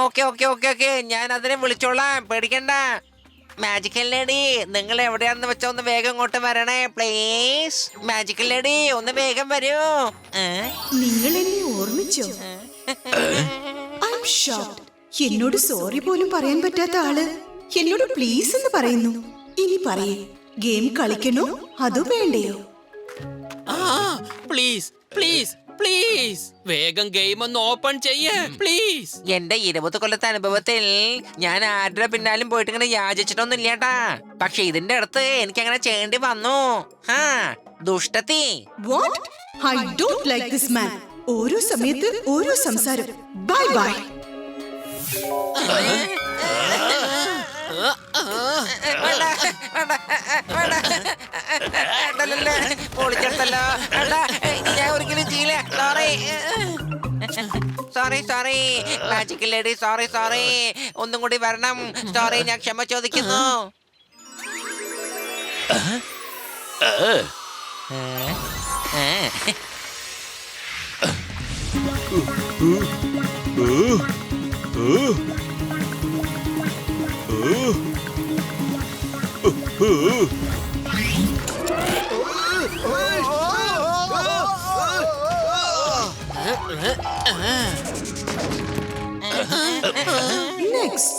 ഓക്കെ ഓക്കെ ഓക്കെ ഓക്കെ, ഞാൻ അതിനെ വിളിച്ചോളാം, പേടിക്കണ്ട. മാജിക്കൽ ലേഡി, നിങ്ങൾ എവിടെയാണെന്ന് വെച്ചാ ഒന്ന് വേഗം ഇങ്ങോട്ട് വരണേ പ്ലീസ്. മാജിക്കൽ ലേഡി, ഒന്ന് വേഗം വരൂ. നിങ്ങൾ എന്നെ ഓർമ്മിച്ചോ? എന്നോട് സോറി പോലും പറയാൻ പറ്റാത്ത ആള് എന്നോട് പ്ലീസ് എന്ന് പറയുന്നു. ഇനി പറയേ, ഗെയിം കളിക്കണോ അതോ വേണ്ടയോ? പ്ലീസ് പ്ലീസ് പ്ലീസ്, വേഗം ഗെയിം ഒന്ന് ഓപ്പൺ ചെയ്യേ പ്ലീസ്. എന്റെ 20 കൊല്ലത്തെ അനുഭവത്തിൽ ഞാൻ ആരുടെ പിന്നാലും പോയിട്ട് ഇങ്ങനെ യാചിച്ചിട്ടൊന്നും ഇല്ലേട്ടാ. പക്ഷെ ഇതിന്റെ അടുത്ത് എനിക്ക് അങ്ങനെ ചെയ്യേണ്ടി വന്നു. ദുഷ്ടത്തി. What? I don't like this man. ഓരോ സമയത്ത് ഓരോ സംസാരം. Bye bye. പൊളിച്ചെടുത്തല്ലോ. ഞാൻ ഒരിക്കലും ചെയ്യില്ല. Sorry sorry magical lady, sorry sorry. ഒന്നും കൂടി വരണം. സോറി, ഞാൻ ക്ഷമ ചോദിക്കുന്നു. Next.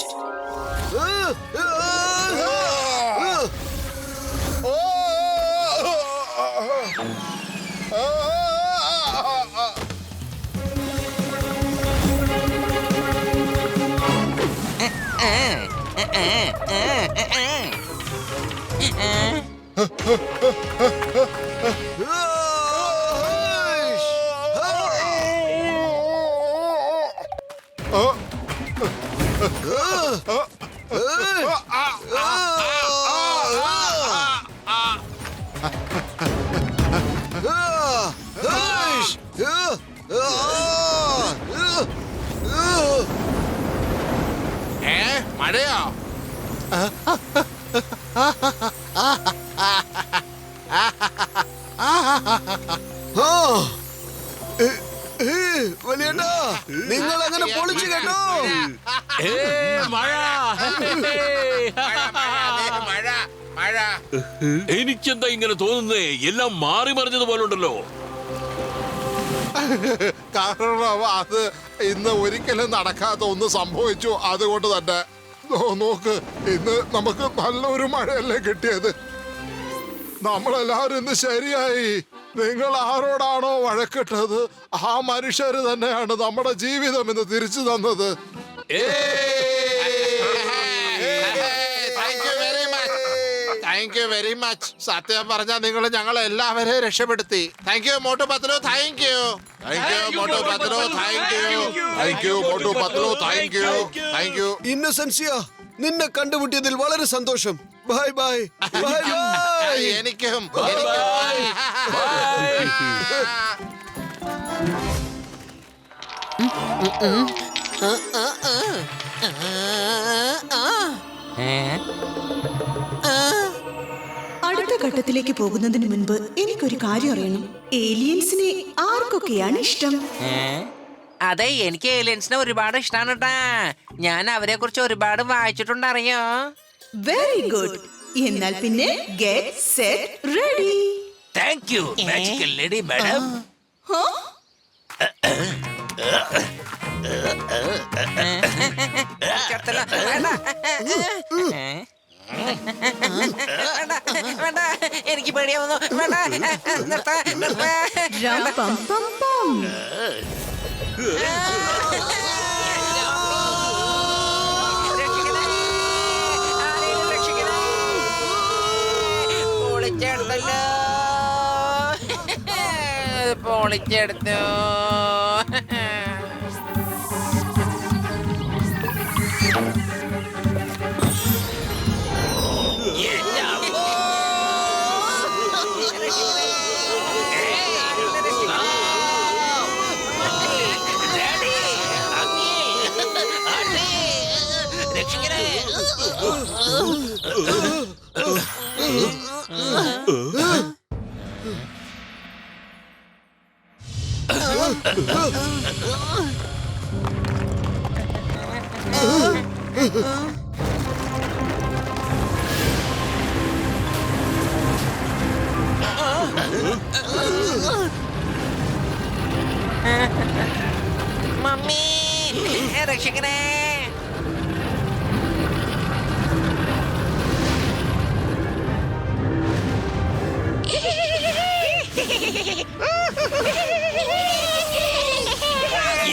മഴയോ? വലിയേട്ടാ, നിങ്ങൾ അങ്ങനെ പൊളിച്ചു കേട്ടോ. എനിക്കെന്താ ഇങ്ങനെ തോന്നുന്നേ? എല്ലാം മാറി മറിഞ്ഞതുപോലെ ഉണ്ടല്ലോ. കാരണം അത് ഇന്ന് ഒരിക്കലും നടക്കാത്ത ഒന്ന് സംഭവിച്ചു. അതുകൊണ്ട് തന്നെ നോക്ക്, ഇന്ന് നമുക്ക് നല്ലൊരു മഴയല്ലേ കിട്ടിയത്. നമ്മളെല്ലാവരും ഇന്ന് ശരിയായി. നിങ്ങൾ ആരോടാണോ വഴക്കിട്ടത് ആ മനുഷ്യര് തന്നെയാണ് നമ്മുടെ ജീവിതം ഇന്ന് തിരിച്ചു തന്നത്. Thank you very much. സത്യം പറഞ്ഞാൽ നിങ്ങൾ ഞങ്ങളെ എല്ലാവരെയും രക്ഷപ്പെടുത്തി. Thank you Motu Patlu. Thank you. Thank you Motu Patlu. Thank you. Thank you Motu Patlu. Thank you. Thank you. ഇന്നസെൻസിയ, നിന്നെ കണ്ടുമുട്ടിയതിൽ വളരെ സന്തോഷം. Bye bye. Bye bye. എനിക്കും. അടുത്ത ഘട്ടത്തിലേക്ക് പോകുന്നതിന് മുൻപ് എനിക്കൊരു കാര്യം അറിയണം. ഏലിയൻസിനെ ആർക്കൊക്കെയാണ് ഇഷ്ടം? അതെ, എനിക്ക് ഏലിയൻസിനെ ഒരുപാട് ഇഷ്ടമാണ് കേട്ടാ. ഞാൻ അവരെ കുറിച്ച് ഒരുപാട് വായിച്ചിട്ടുണ്ട്, അറിയോ? Very good. എന്നാൽ പിന്നെ get set ready. Thank you magical lady madam. എനിക്ക് പേടിയാവുന്നു. രം പം പം പം. പൊളിച്ചെടുത്തു. മമ്മി, രക്ഷിക്കണേ.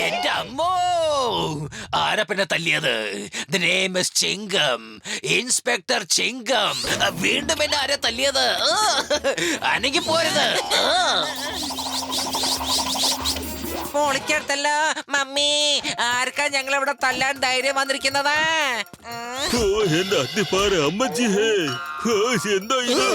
എന്റെ അമ്മോ, ആരാ പിന്നെ തല്ലിയത്? The name is Chingam, inspector Chingam. വീണ്ടും എന്നെ ആരാ തല്ലിയത്? അനങ്ങി പോരുത്. പൊളിച്ചെടുത്തല്ലോ മമ്മി. ആർക്കാ ഞങ്ങൾ ഇവിടെ തല്ലാൻ ധൈര്യം വന്നിരിക്കുന്നത്? ഓ എന്റെ അത്തിപ്പാറ അമ്മച്ചിയേ, ഓ എന്താ ഇത്?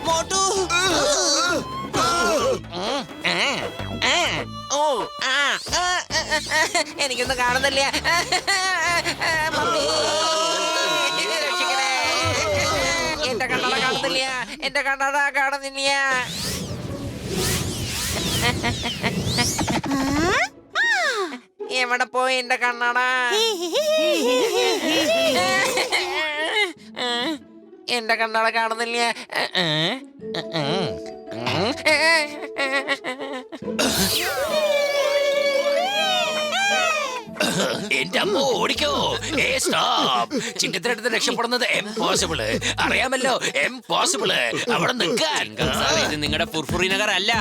മോട്ടു, എനിക്കൊന്നും കാണുന്നില്ല. മമ്മി, രക്ഷിക്കണേ. എന്റെ കണ്ണട കാണുന്നില്ല, എന്റെ കണ്ണട കാണുന്നില്ല. എവിടെ പോയി എന്റെ കണ്ണട? എന്റെ കണ്ണട കാണുന്നില്ല. എന്റെ അമ്മ ഓടിക്കോ. സ്റ്റോപ്പ്. ചിങ്കത്തിനടുത്ത് രക്ഷപ്പെടുന്നത് എംപോസിബിള്. അറിയാമല്ലോ, എംപോസിബിള്. അവിടെ നിൽക്കാൻ. ഇത് നിങ്ങളുടെ ഫുർഫുറി നഗർ അല്ല.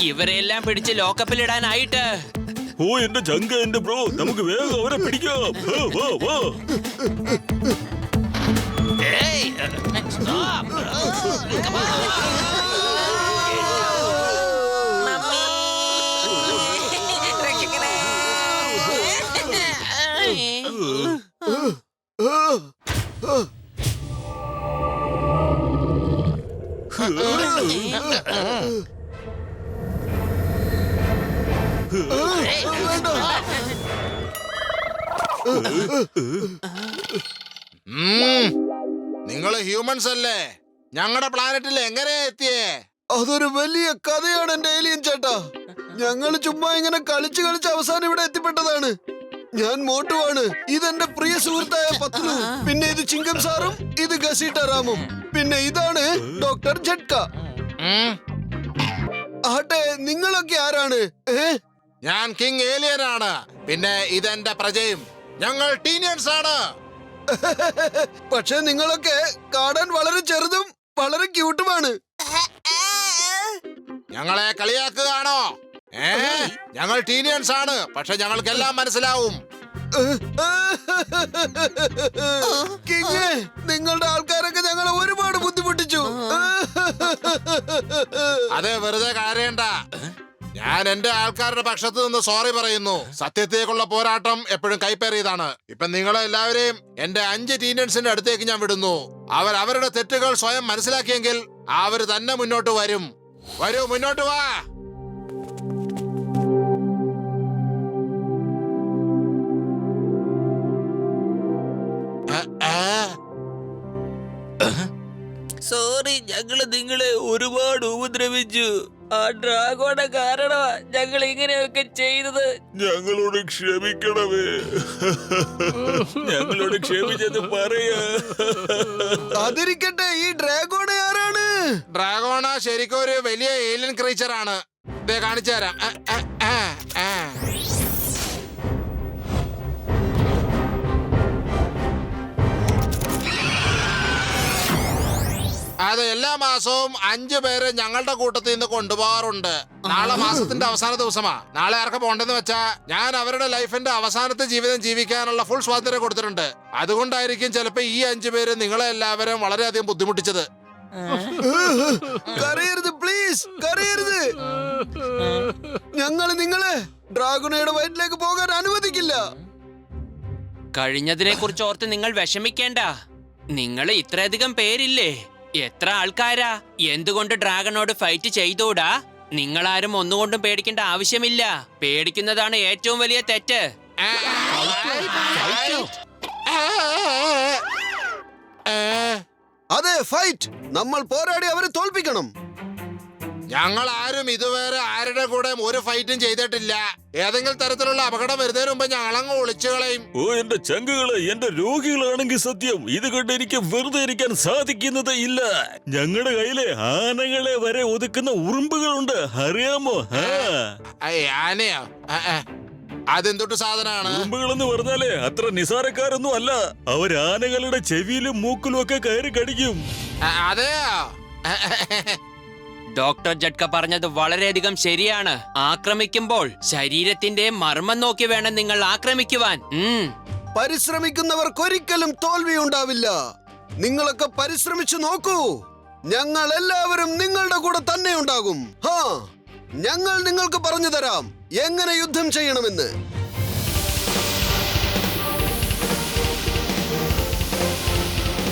ഇവരെല്ലാം പിടിച്ച് ലോക്കപ്പിൽ ഇടാനായിട്ട്. ഓ എന്റെ ചങ്ക, എന്റെ ബ്രോ, നമുക്ക് വേഗം അവരെ പിടിക്കാം. വാ വാ. നിങ്ങള് ഹ്യൂമൻസ് അല്ലേ? ഞങ്ങളുടെ പ്ലാനറ്റിൽ എങ്ങനെയാ എത്തിയേ? അതൊരു വലിയ കഥയാണ് എന്റെ ഏലിയൻ ചേട്ടാ. ഞങ്ങൾ ചുമ്മാ ഇങ്ങനെ കളിച്ച് കളിച്ച് അവസാനം ഇവിടെ എത്തിപ്പെട്ടതാണ്. ഞാൻ മോട്ടുവാണ്. ഇതെന്റെ പ്രിയ സുഹൃത്തായ പത്ലു. പിന്നെ ഇത് ചിങ്കം സാറും, ഇത് ഗസീട്ട റാമും, പിന്നെ ഇതാണ് ഡോക്ടർ ജഡ്ക. ആട്ടെ, നിങ്ങളൊക്കെ ആരാണ്? ഞാൻ കിങ് ഏലിയൻ ആണ്. പിന്നെ ഇതെന്റെ പ്രജയും. ഞങ്ങൾ ടീനിയൻസ് ആണ്. പക്ഷെ നിങ്ങളൊക്കെ കാണാൻ വളരെ ചെറുതും വളരെ ക്യൂട്ടുമാണ്. ഞങ്ങളെ കളിയാക്കുകയാണോ? ഞങ്ങൾ ടീനിയൻസ് ആണ്, പക്ഷെ ഞങ്ങൾക്കെല്ലാം മനസ്സിലാവും. കിങ്, നിങ്ങളുടെ ആൾക്കാരൊക്കെ ഞങ്ങളെ ഒരുപാട് ബുദ്ധിമുട്ടിച്ചു. അതെ, വെറുതെ കരയണ്ട. ഞാൻ എന്റെ ആൾക്കാരുടെ പക്ഷത്ത് നിന്ന് സോറി പറയുന്നു. സത്യത്തേക്കുള്ള പോരാട്ടം എപ്പോഴും കൈപ്പേറിയതാണ്. ഇപ്പൊ നിങ്ങളെ എല്ലാവരെയും എന്റെ 5 ടീനേഴ്സിന്റെ അടുത്തേക്ക് ഞാൻ വിടുന്നു. അവർ അവരുടെ തെറ്റുകൾ സ്വയം മനസ്സിലാക്കിയെങ്കിൽ അവർ തന്നെ മുന്നോട്ട് വരും. വരൂ, മുന്നോട്ട് വാ. സോറി, ഞങ്ങള് നിങ്ങളെ ഒരുപാട് ഉപദ്രവിച്ചു. ആ ഡ്രാഗോണ കാരണമാ ഞങ്ങൾ ഇങ്ങനെയൊക്കെ ചെയ്തത്. ഞങ്ങളോട് ക്ഷമിക്കണമേ. ഞങ്ങളോട് ക്ഷമിച്ചത് പറയാ. അതിരിക്കട്ടെ, ഈ ഡ്രാഗോണ ആരാണ്? ഡ്രാഗോണ ശരിക്കും ഒരു വലിയ ഏലിയൻ ക്രീച്ചർ ആണ്. കാണിച്ചു തരാം. അത് എല്ലാ മാസവും 5 പേര് ഞങ്ങളുടെ കൂട്ടത്തിൽ നിന്ന് കൊണ്ടുപോകാറുണ്ട്. നാളെ മാസത്തിന്റെ അവസാന ദിവസമാ. നാളെ ആർക്ക് പോണ്ടെന്ന് വെച്ചാ ഞാൻ അവരുടെ ലൈഫിന്റെ അവസാനത്തെ ജീവിതം ജീവിക്കാനുള്ള ഫുൾ സ്വാതന്ത്ര്യം കൊടുത്തിട്ടുണ്ട്. അതുകൊണ്ടായിരിക്കും ചിലപ്പോ ഈ 5 പേര് നിങ്ങളെ എല്ലാവരും വളരെയധികം ബുദ്ധിമുട്ടിച്ചത്. കരയരുത് പ്ലീസ്, കരയരുത്. ഞങ്ങൾ നിങ്ങളെ ഡ്രാഗണയുടെ വയറ്റിലേക്ക് പോകാൻ അനുവദിക്കില്ല. കഴിഞ്ഞതിനെ കുറിച്ച് ഓർത്ത് നിങ്ങൾ വിഷമിക്കേണ്ട. നിങ്ങൾ ഇത്രയധികം പേരില്ലേ, എത്ര ആൾക്കാരാ. എന്തുകൊണ്ട് ഡ്രാഗണോട് ഫൈറ്റ് ചെയ്തൂടാ? നിങ്ങളാരും ഒന്നുകൊണ്ടും പേടിക്കേണ്ട ആവശ്യമില്ല. പേടിക്കുന്നതാണ് ഏറ്റവും വലിയ തെറ്റ്. അതെ, ഫൈറ്റ്. നമ്മൾ പോരാടി അവരെ തോൽപ്പിക്കണം. ഞങ്ങൾ ആരും ഇതുവരെ ആരുടെ കൂടെ ഒരു ഫൈറ്റും ചെയ്തിട്ടില്ല. ഏതെങ്കിലും തരത്തിലുള്ള അപകടം വരുന്നതിന് മുമ്പ് ഞങ്ങളങ്ങ് ഒളിച്ചു കളയും. ഓ എന്റെ ചങ്കുകള്, എന്റെ രോഗികളാണെങ്കിൽ സത്യം ഇത് കണ്ട് എനിക്ക് വെറുതെ ഇരിക്കാൻ സാധിക്കുന്നത് ഇല്ല. ഞങ്ങളുടെ കയ്യിലെ ആനകളെ വരെ ഒതുക്കുന്ന ഉറുമ്പുകളുണ്ട്, അറിയാമോ? ആനയോ? അതെന്തൊട്ട് സാധനമാണ്? ഉറുമ്പുകളെന്ന് പറഞ്ഞാലേ അത്ര നിസാരക്കാരൊന്നും അല്ല. അവർ ആനകളുടെ ചെവിയിലും മൂക്കിലും ഒക്കെ കയറി കടിക്കും. അതെയോ? ഡോക്ടർ ജഡ്ക പറഞ്ഞത് വളരെയധികം ശരിയാണ്. ആക്രമിക്കുമ്പോൾ ശരീരത്തിന്റെ മർമ്മം നോക്കി വേണം നിങ്ങൾ ആക്രമിക്കുവാൻ. പരിശ്രമിക്കുന്നവർക്കൊരിക്കലും തോൽവി ഉണ്ടാവില്ല. നിങ്ങളൊക്കെ പരിശ്രമിച്ചു നോക്കൂ. ഞങ്ങൾ എല്ലാവരും നിങ്ങളുടെ കൂടെ തന്നെ ഉണ്ടാകും. ഞങ്ങൾ നിങ്ങൾക്ക് പറഞ്ഞു തരാം എങ്ങനെ യുദ്ധം ചെയ്യണമെന്ന്.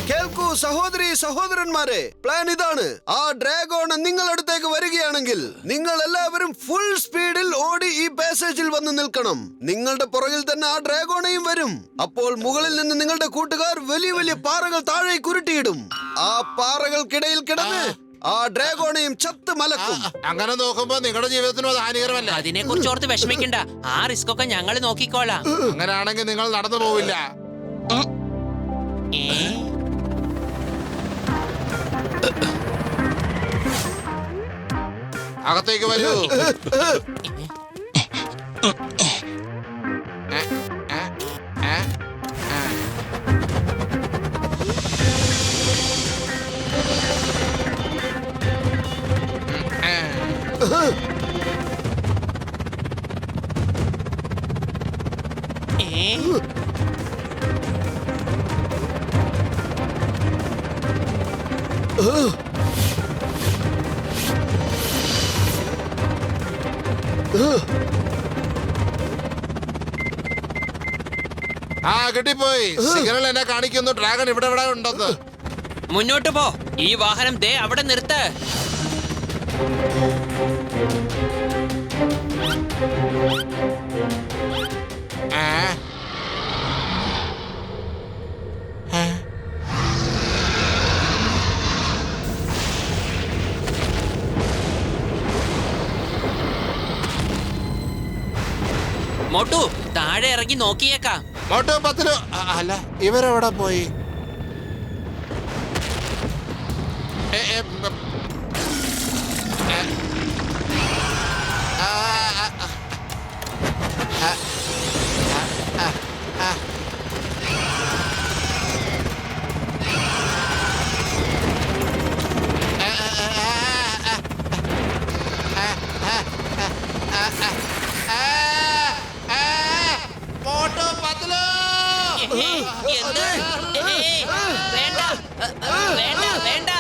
കേൾക്കൂ സഹോദരി സഹോദരന്മാരെ, പ്ലാൻ ഇതാണ്. ആ ഡ്രാഗോൺ നിങ്ങളടുത്തേക്ക് വരികയാണെങ്കിൽ നിങ്ങൾ എല്ലാവരും ഫുൾ സ്പീഡിൽ ഓടി ഈ പാസേജിൽ വന്ന് നിൽക്കണം. നിങ്ങളുടെ പുറകിൽ തന്നെ ആ ഡ്രാഗോണയും വരും. അപ്പോൾ മുകളിൽ നിന്ന് നിങ്ങളുടെ കൂട്ടുകാർ വലിയ വലിയ പാറകൾ താഴെ കുരുട്ടിയിടും. ആ പാറകൾക്കിടയിൽ കിടന്ന് ആ ഡ്രാഗോണയും ചത്ത് മലക്കും. അങ്ങനെ നോക്കുമ്പോ നിങ്ങളുടെ ജീവിതത്തിനും അത് ഹാനികരമല്ല. അതിനെ കുറിച്ച് ഓർത്ത് വിഷമിക്കണ്ട. ആ റിസ്ക് ഒക്കെ ഞങ്ങൾ നോക്കിക്കോളാം. അങ്ങനെയാണെങ്കിൽ നിങ്ങൾ നടന്നു പോവില്ല. അകത്തേക്ക് വരൂ. കിട്ടിപ്പോയി. സിഗ്നൽ എന്നെ കാണിക്കുന്നു ഡ്രാഗൺ ഇവിടെ ഇവിടെ ഉണ്ടെന്ന്. മുന്നോട്ട് പോ. ഈ വാഹനം ദേ അവിടെ നിർത്ത്. മോട്ടു, താഴെ ഇറങ്ങി നോക്കിയേക്കാം. മോട്ടു പത്തിലു അല്ല, ഇവരെവിടെ പോയി? വേണ്ട വേണ്ട വേണ്ട.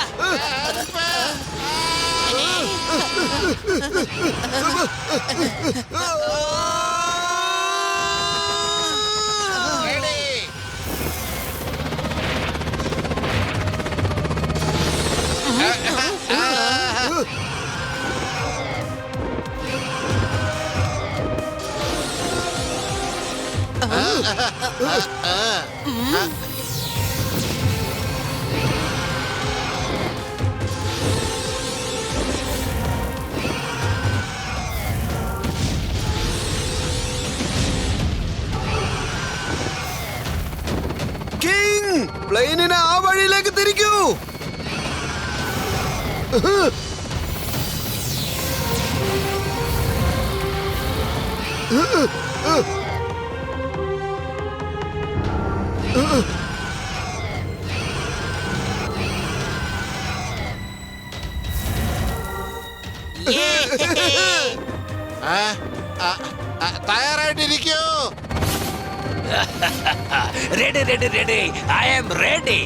പ്ലെയിനിനെ ആ വഴിയിലേക്ക് തിരിക്കൂ. തയ്യാറായിട്ടിരിക്കൂ. Ready ready ready, I am ready.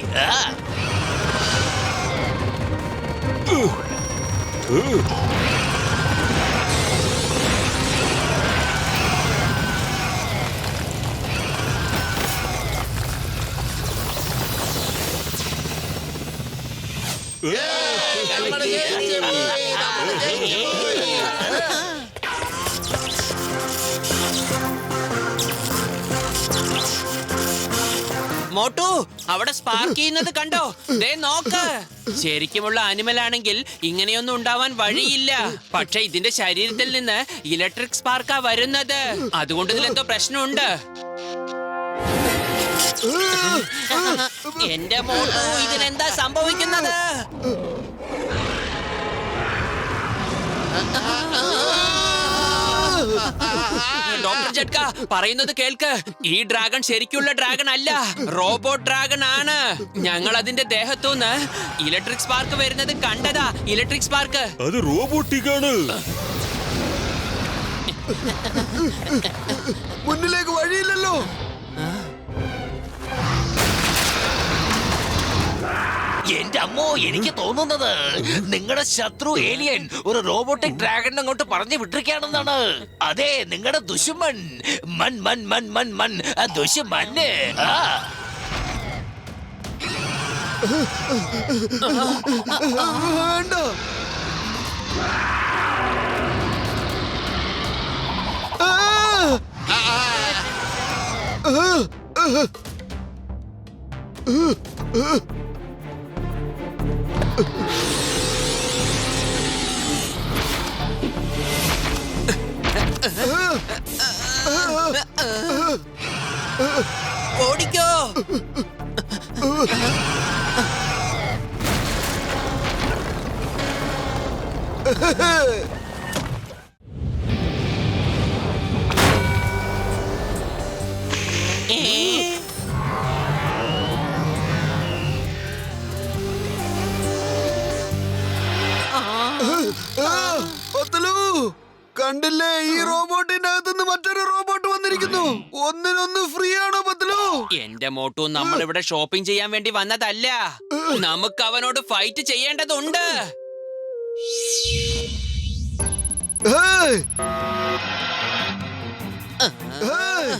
നമ്മള് ജയിച്ചു പോയി, നമ്മള് ജയിച്ചു പോയി. മോട്ടു അവിടെ സ്പാർക്ക് ചെയ്യുന്നത് കണ്ടോ? ദേ നോക്ക്. ശരിക്കുമുള്ള ആനിമൽ ആണെങ്കിൽ ഇങ്ങനെയൊന്നും ഉണ്ടാവാൻ വഴിയില്ല. പക്ഷെ ഇതിന്റെ ശരീരത്തിൽ നിന്ന് ഇലക്ട്രിക് സ്പാർക്കാ വരുന്നത്. അതുകൊണ്ട് ഇതിലെന്തോ പ്രശ്നമുണ്ട്. എന്റെ മോട്ടു, ഇതിനെന്താ സംഭവിക്കുന്നത്? ഡോക്ടർ ജഡ്ക പറയുന്നത് കേൾക്ക്. ഈ ഡ്രാഗൺ ശരിക്കുള്ള ഡ്രാഗൺ അല്ല, റോബോട്ട് ഡ്രാഗൺ ആണ്. ഞങ്ങൾ അതിന്റെ ദേഹത്തുനിന്ന് ഇലക്ട്രിക് സ്പാർക്ക് വരുന്നത് കണ്ടതാ. ഇലക്ട്രിക് സ്പാർക്ക് അത് റോബോട്ടിക് ആണ്. മുന്നിലേക്ക് വഴിയില്ലല്ലോ. എന്റെ അമ്മോ, എനിക്ക് തോന്നുന്നത് നിങ്ങളുടെ ശത്രു ഏലിയൻ ഒരു റോബോട്ടിക് ഡ്രാഗൺ അങ്ങോട്ട് പറഞ്ഞു വിട്ടിരിക്കുകയാണെന്നാണ്. അതെ, നിങ്ങളുടെ ദുശ്മൻ മൻ മൻ മൻ മൻ മൻ ദുശ്മന്. വേണ്ട. ഓടിക്കോ. പത്തലു, കണ്ടില്ലേ? ഈ റോബോട്ടിന്റെ അകത്തുനിന്ന് മറ്റൊരു റോബോട്ട് വന്നിരിക്കുന്നു. ഒന്നിനൊന്ന് ഫ്രീ ആണോ പത്തലു? എന്റെ മോട്ടു, നമ്മൾ ഇവിടെ ഷോപ്പിംഗ് ചെയ്യാൻ വേണ്ടി വന്നതല്ല. നമുക്ക് അവനോട് ഫൈറ്റ് ചെയ്യേണ്ടതുണ്ട്. ഹേയ്! ഹേയ്!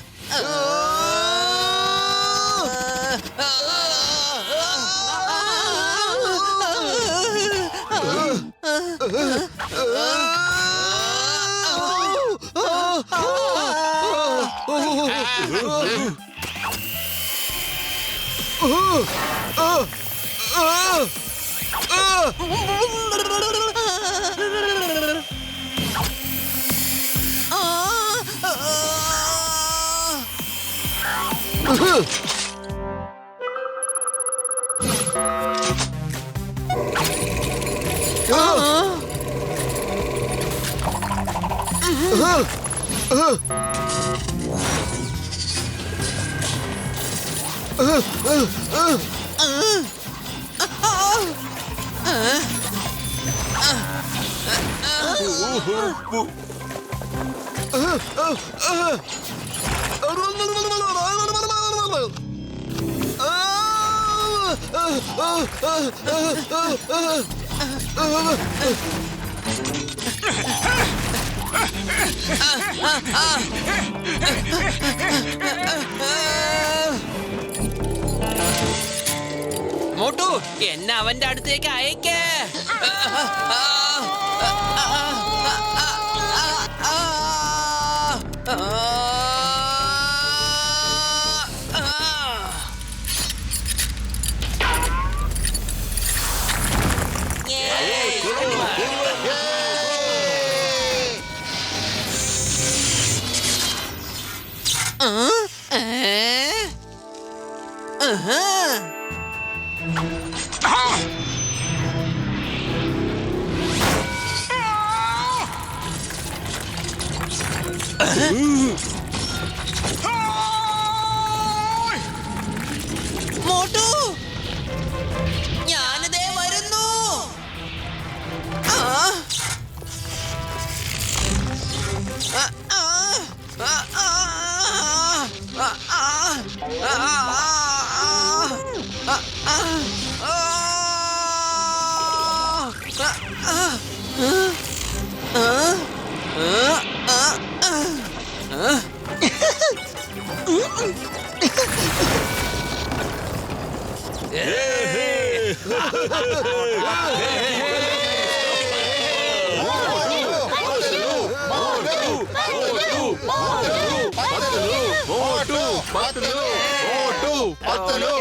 മോട്ടു, എന്നെ അവന്റെ അടുത്തേക്ക് അയക്കേ. മോട്ടു, ഞാനിതേ വരുന്നു.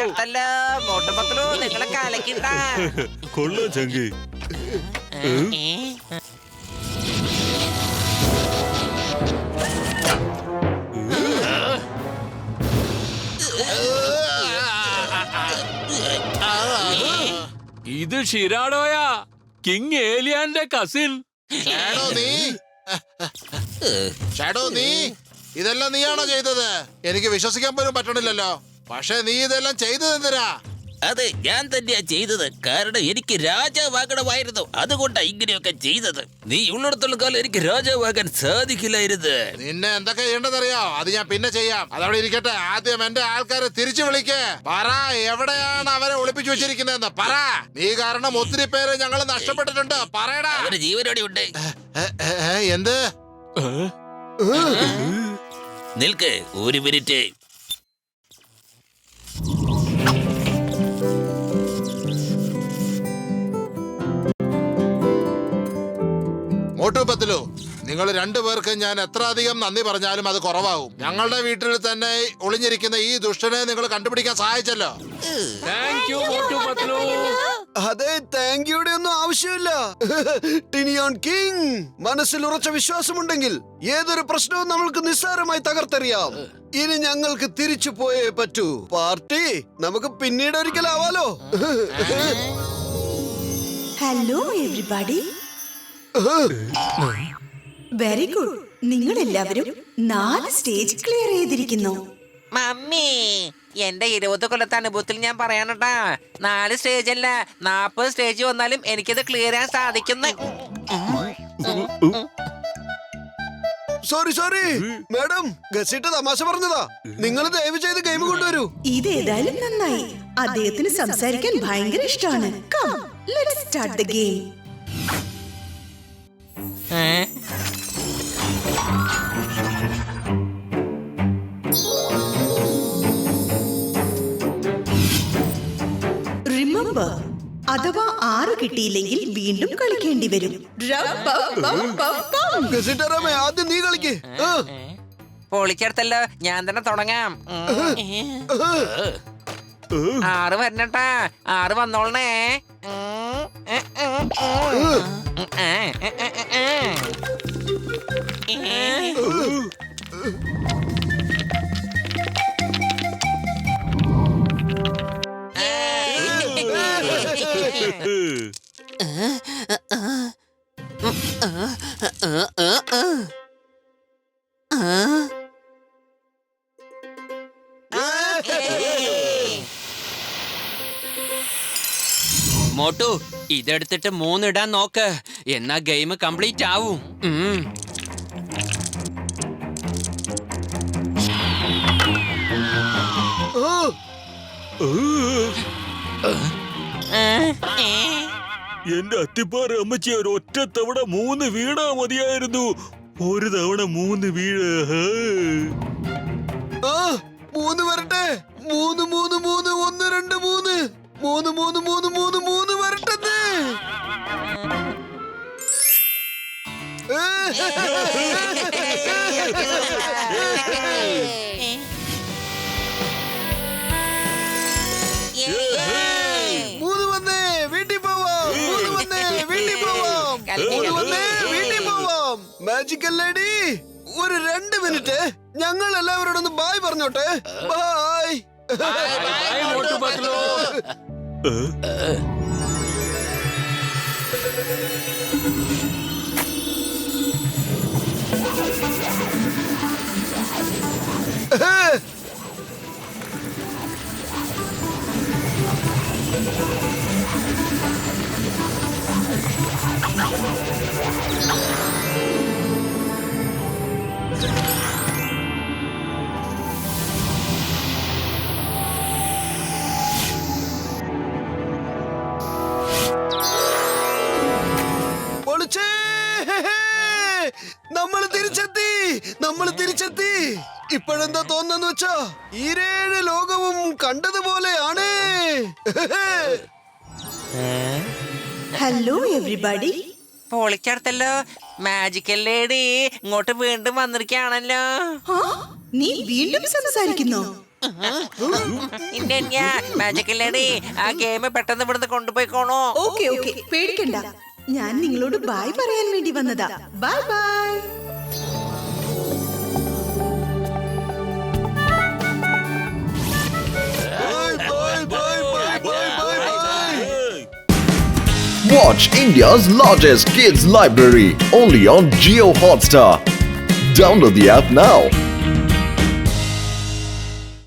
കേട്ടല്ലോ മോട്ടു പത്ലു നിങ്ങളെ കലക്കിട്ട. കൊള്ളാം ചങ്കി. ഇത് ഷിരാഡോയാ, കിങ് ഏലിയാന്റെ കസിൻ. ഷാഡോ നീ ഇതെല്ലാം നീയാണോ ചെയ്തത്? എനിക്ക് വിശ്വസിക്കാൻ പോലും പറ്റണില്ലല്ലോ. പക്ഷെ നീ ഇതെല്ലാം ചെയ്തത് എന്തിനാ? അതെ, ഞാൻ തന്നെയാ ചെയ്തത്. കാരണം എനിക്ക് രാജാവാകണമായിരുന്നു. അതുകൊണ്ടാ ഇങ്ങനെയൊക്കെ ചെയ്തത്. നീ ഉള്ളിടത്തോളം കാലം എനിക്ക് രാജാവാകാൻ സാധിക്കില്ലായിരുന്നു. നിന്നെ എന്തൊക്കെ ചെയ്യേണ്ടതറിയോ? അത് ഞാൻ പിന്നെ ചെയ്യാം. അതവിടെ ഇരിക്കട്ടെ. ആദ്യം എന്റെ ആൾക്കാരെ തിരിച്ചു വിളിക്കേ. പറ, എവിടെയാണ് അവരെ ഒളിപ്പിച്ചു വെച്ചിരിക്കുന്നതെന്ന് പറ. നീ കാരണം ഒത്തിരി പേര് ഞങ്ങൾ നഷ്ടപ്പെട്ടിട്ടുണ്ട്. പറയടാ. അവര് ജീവനോടെ ഉണ്ട്. എന്ത്? നിൽക്ക്, ഒരു മിനിറ്റ്. മോട്ടു പത്ലു, നിങ്ങൾ രണ്ടുപേർക്ക് ഞാൻ എത്ര അധികം നന്ദി പറഞ്ഞാലും അത് കുറവാകും. ഞങ്ങളുടെ വീട്ടിൽ തന്നെ ഒളിഞ്ഞിരിക്കുന്ന ഈ ദുഷ്ടനെ നിങ്ങൾ കണ്ടുപിടിക്കാൻ സഹായിച്ചല്ലോ. Thank you Motu Patlu. അതെ, താങ്ക് യുടെ ഒന്നും ആവശ്യമില്ല. ടിനിയോൺ കിങ്, മനസ്സിൽ ഉറച്ച വിശ്വാസമുണ്ടെങ്കിൽ ഏതൊരു പ്രശ്നവും നമ്മൾക്ക് നിസ്സാരമായി തകർത്തെറിയാം. ഇനി ഞങ്ങൾക്ക് തിരിച്ചു പോയേ പറ്റൂ. പാർട്ടി നമുക്ക് പിന്നീട് ഒരിക്കലാവാലോ. Hello everybody. Very good. നിങ്ങൾ എല്ലാവരും 4 സ്റ്റേജ് ക്ലിയർ ചെയ്തിരിക്കുന്നു. മമ്മി, എന്റെ 20 കൊല്ലത്തെ അനുഭവത്തിൽ ഞാൻ പറയാനട്ടാ, 4 സ്റ്റേജ് അല്ല 40 സ്റ്റേജ് വന്നാലും എനിക്കത് ക്ലിയർ ചെയ്യാൻ സാധിക്കുന്നു. സോറി മാഡം, ഗസിട്ട് തമാശ പറഞ്ഞതാ. നിങ്ങൾ ദയവ് ചെയ്ത് ഗെയിം കൊണ്ടുവരൂ. ഇതേതായാലും നന്നായി. അദ്ദേഹത്തിന് സംസാരിക്കാൻ ഭയങ്കര ഇഷ്ടമാണ്. Come, let's start the game. Remember, അഥവാ 6 കിട്ടിയില്ലെങ്കിൽ വീണ്ടും കളിക്കേണ്ടി വരും. ഗസിട്ടറാമേ, ആദ്യം നീ കളിക്ക്. പൊളിച്ചെടുത്തല്ലോ, ഞാൻ തന്നെ തുടങ്ങാം. 6 വരണട്ടാ, 6 വന്നോളണേ. മോട്ടു, ഇതെടുത്തിട്ട് 3 ഇടാൻ നോക്ക്. എന്നാ ഗെയിം കംപ്ലീറ്റ് ആവും. എന്റെ അത്തിപ്പാറ അമ്മച്ചി, ഒരു ഒറ്റ തവണ 3 വീണാ മതിയായിരുന്നു. ഒരു തവണ 3 വീഴ. 3 വരട്ടെ. 3 3 3 1 2 3 3 3 3 3 3 വരട്ടെ. മൂന്ന് വന്നേ, വീട്ടിൽ പോവാം. 3 വന്നേ, വീട്ടിൽ പോവാം. 3 വന്നേ, വീട്ടിൽ പോവാം. മാജിക്കൽ ലേഡി, ഒരു 2 മിനിറ്റ് ഞങ്ങൾ എല്ലാവരോടൊന്ന് ബായ് പറഞ്ഞോട്ടെ. ബായ്. ബൈ മോട്ടു പത്ലു. കൊച്ചേ നമ്മൾ തിരിച്ചെത്തി ഇപ്പോഴെന്താ തോന്നുന്നു വെച്ചാ ഈ 7 ലോകവും കണ്ടതുപോലെയാണ്. Hello everybody. പൊളിച്ചെടുത്തല്ലോ. മാജിക്കൽ ലേഡി ഇങ്ങോട്ട് വീണ്ടും വന്നിരിക്കുകയാണല്ലോ. നീ വീണ്ടും സംസാരിക്കുന്നോ? ഇല്ല മാജിക്കൽ ലേഡി, ആ ഗെയിം പെട്ടെന്ന് ഇവിടുന്ന് കൊണ്ടുപോയിക്കോണോ? ഓക്കെ പേടിക്കണ്ട, ഞാൻ നിങ്ങളോട് ബൈ പറയാൻ വേണ്ടി വന്നതാ. Bye bye. Watch India's largest kids library only on Jio Hotstar. Download the app now.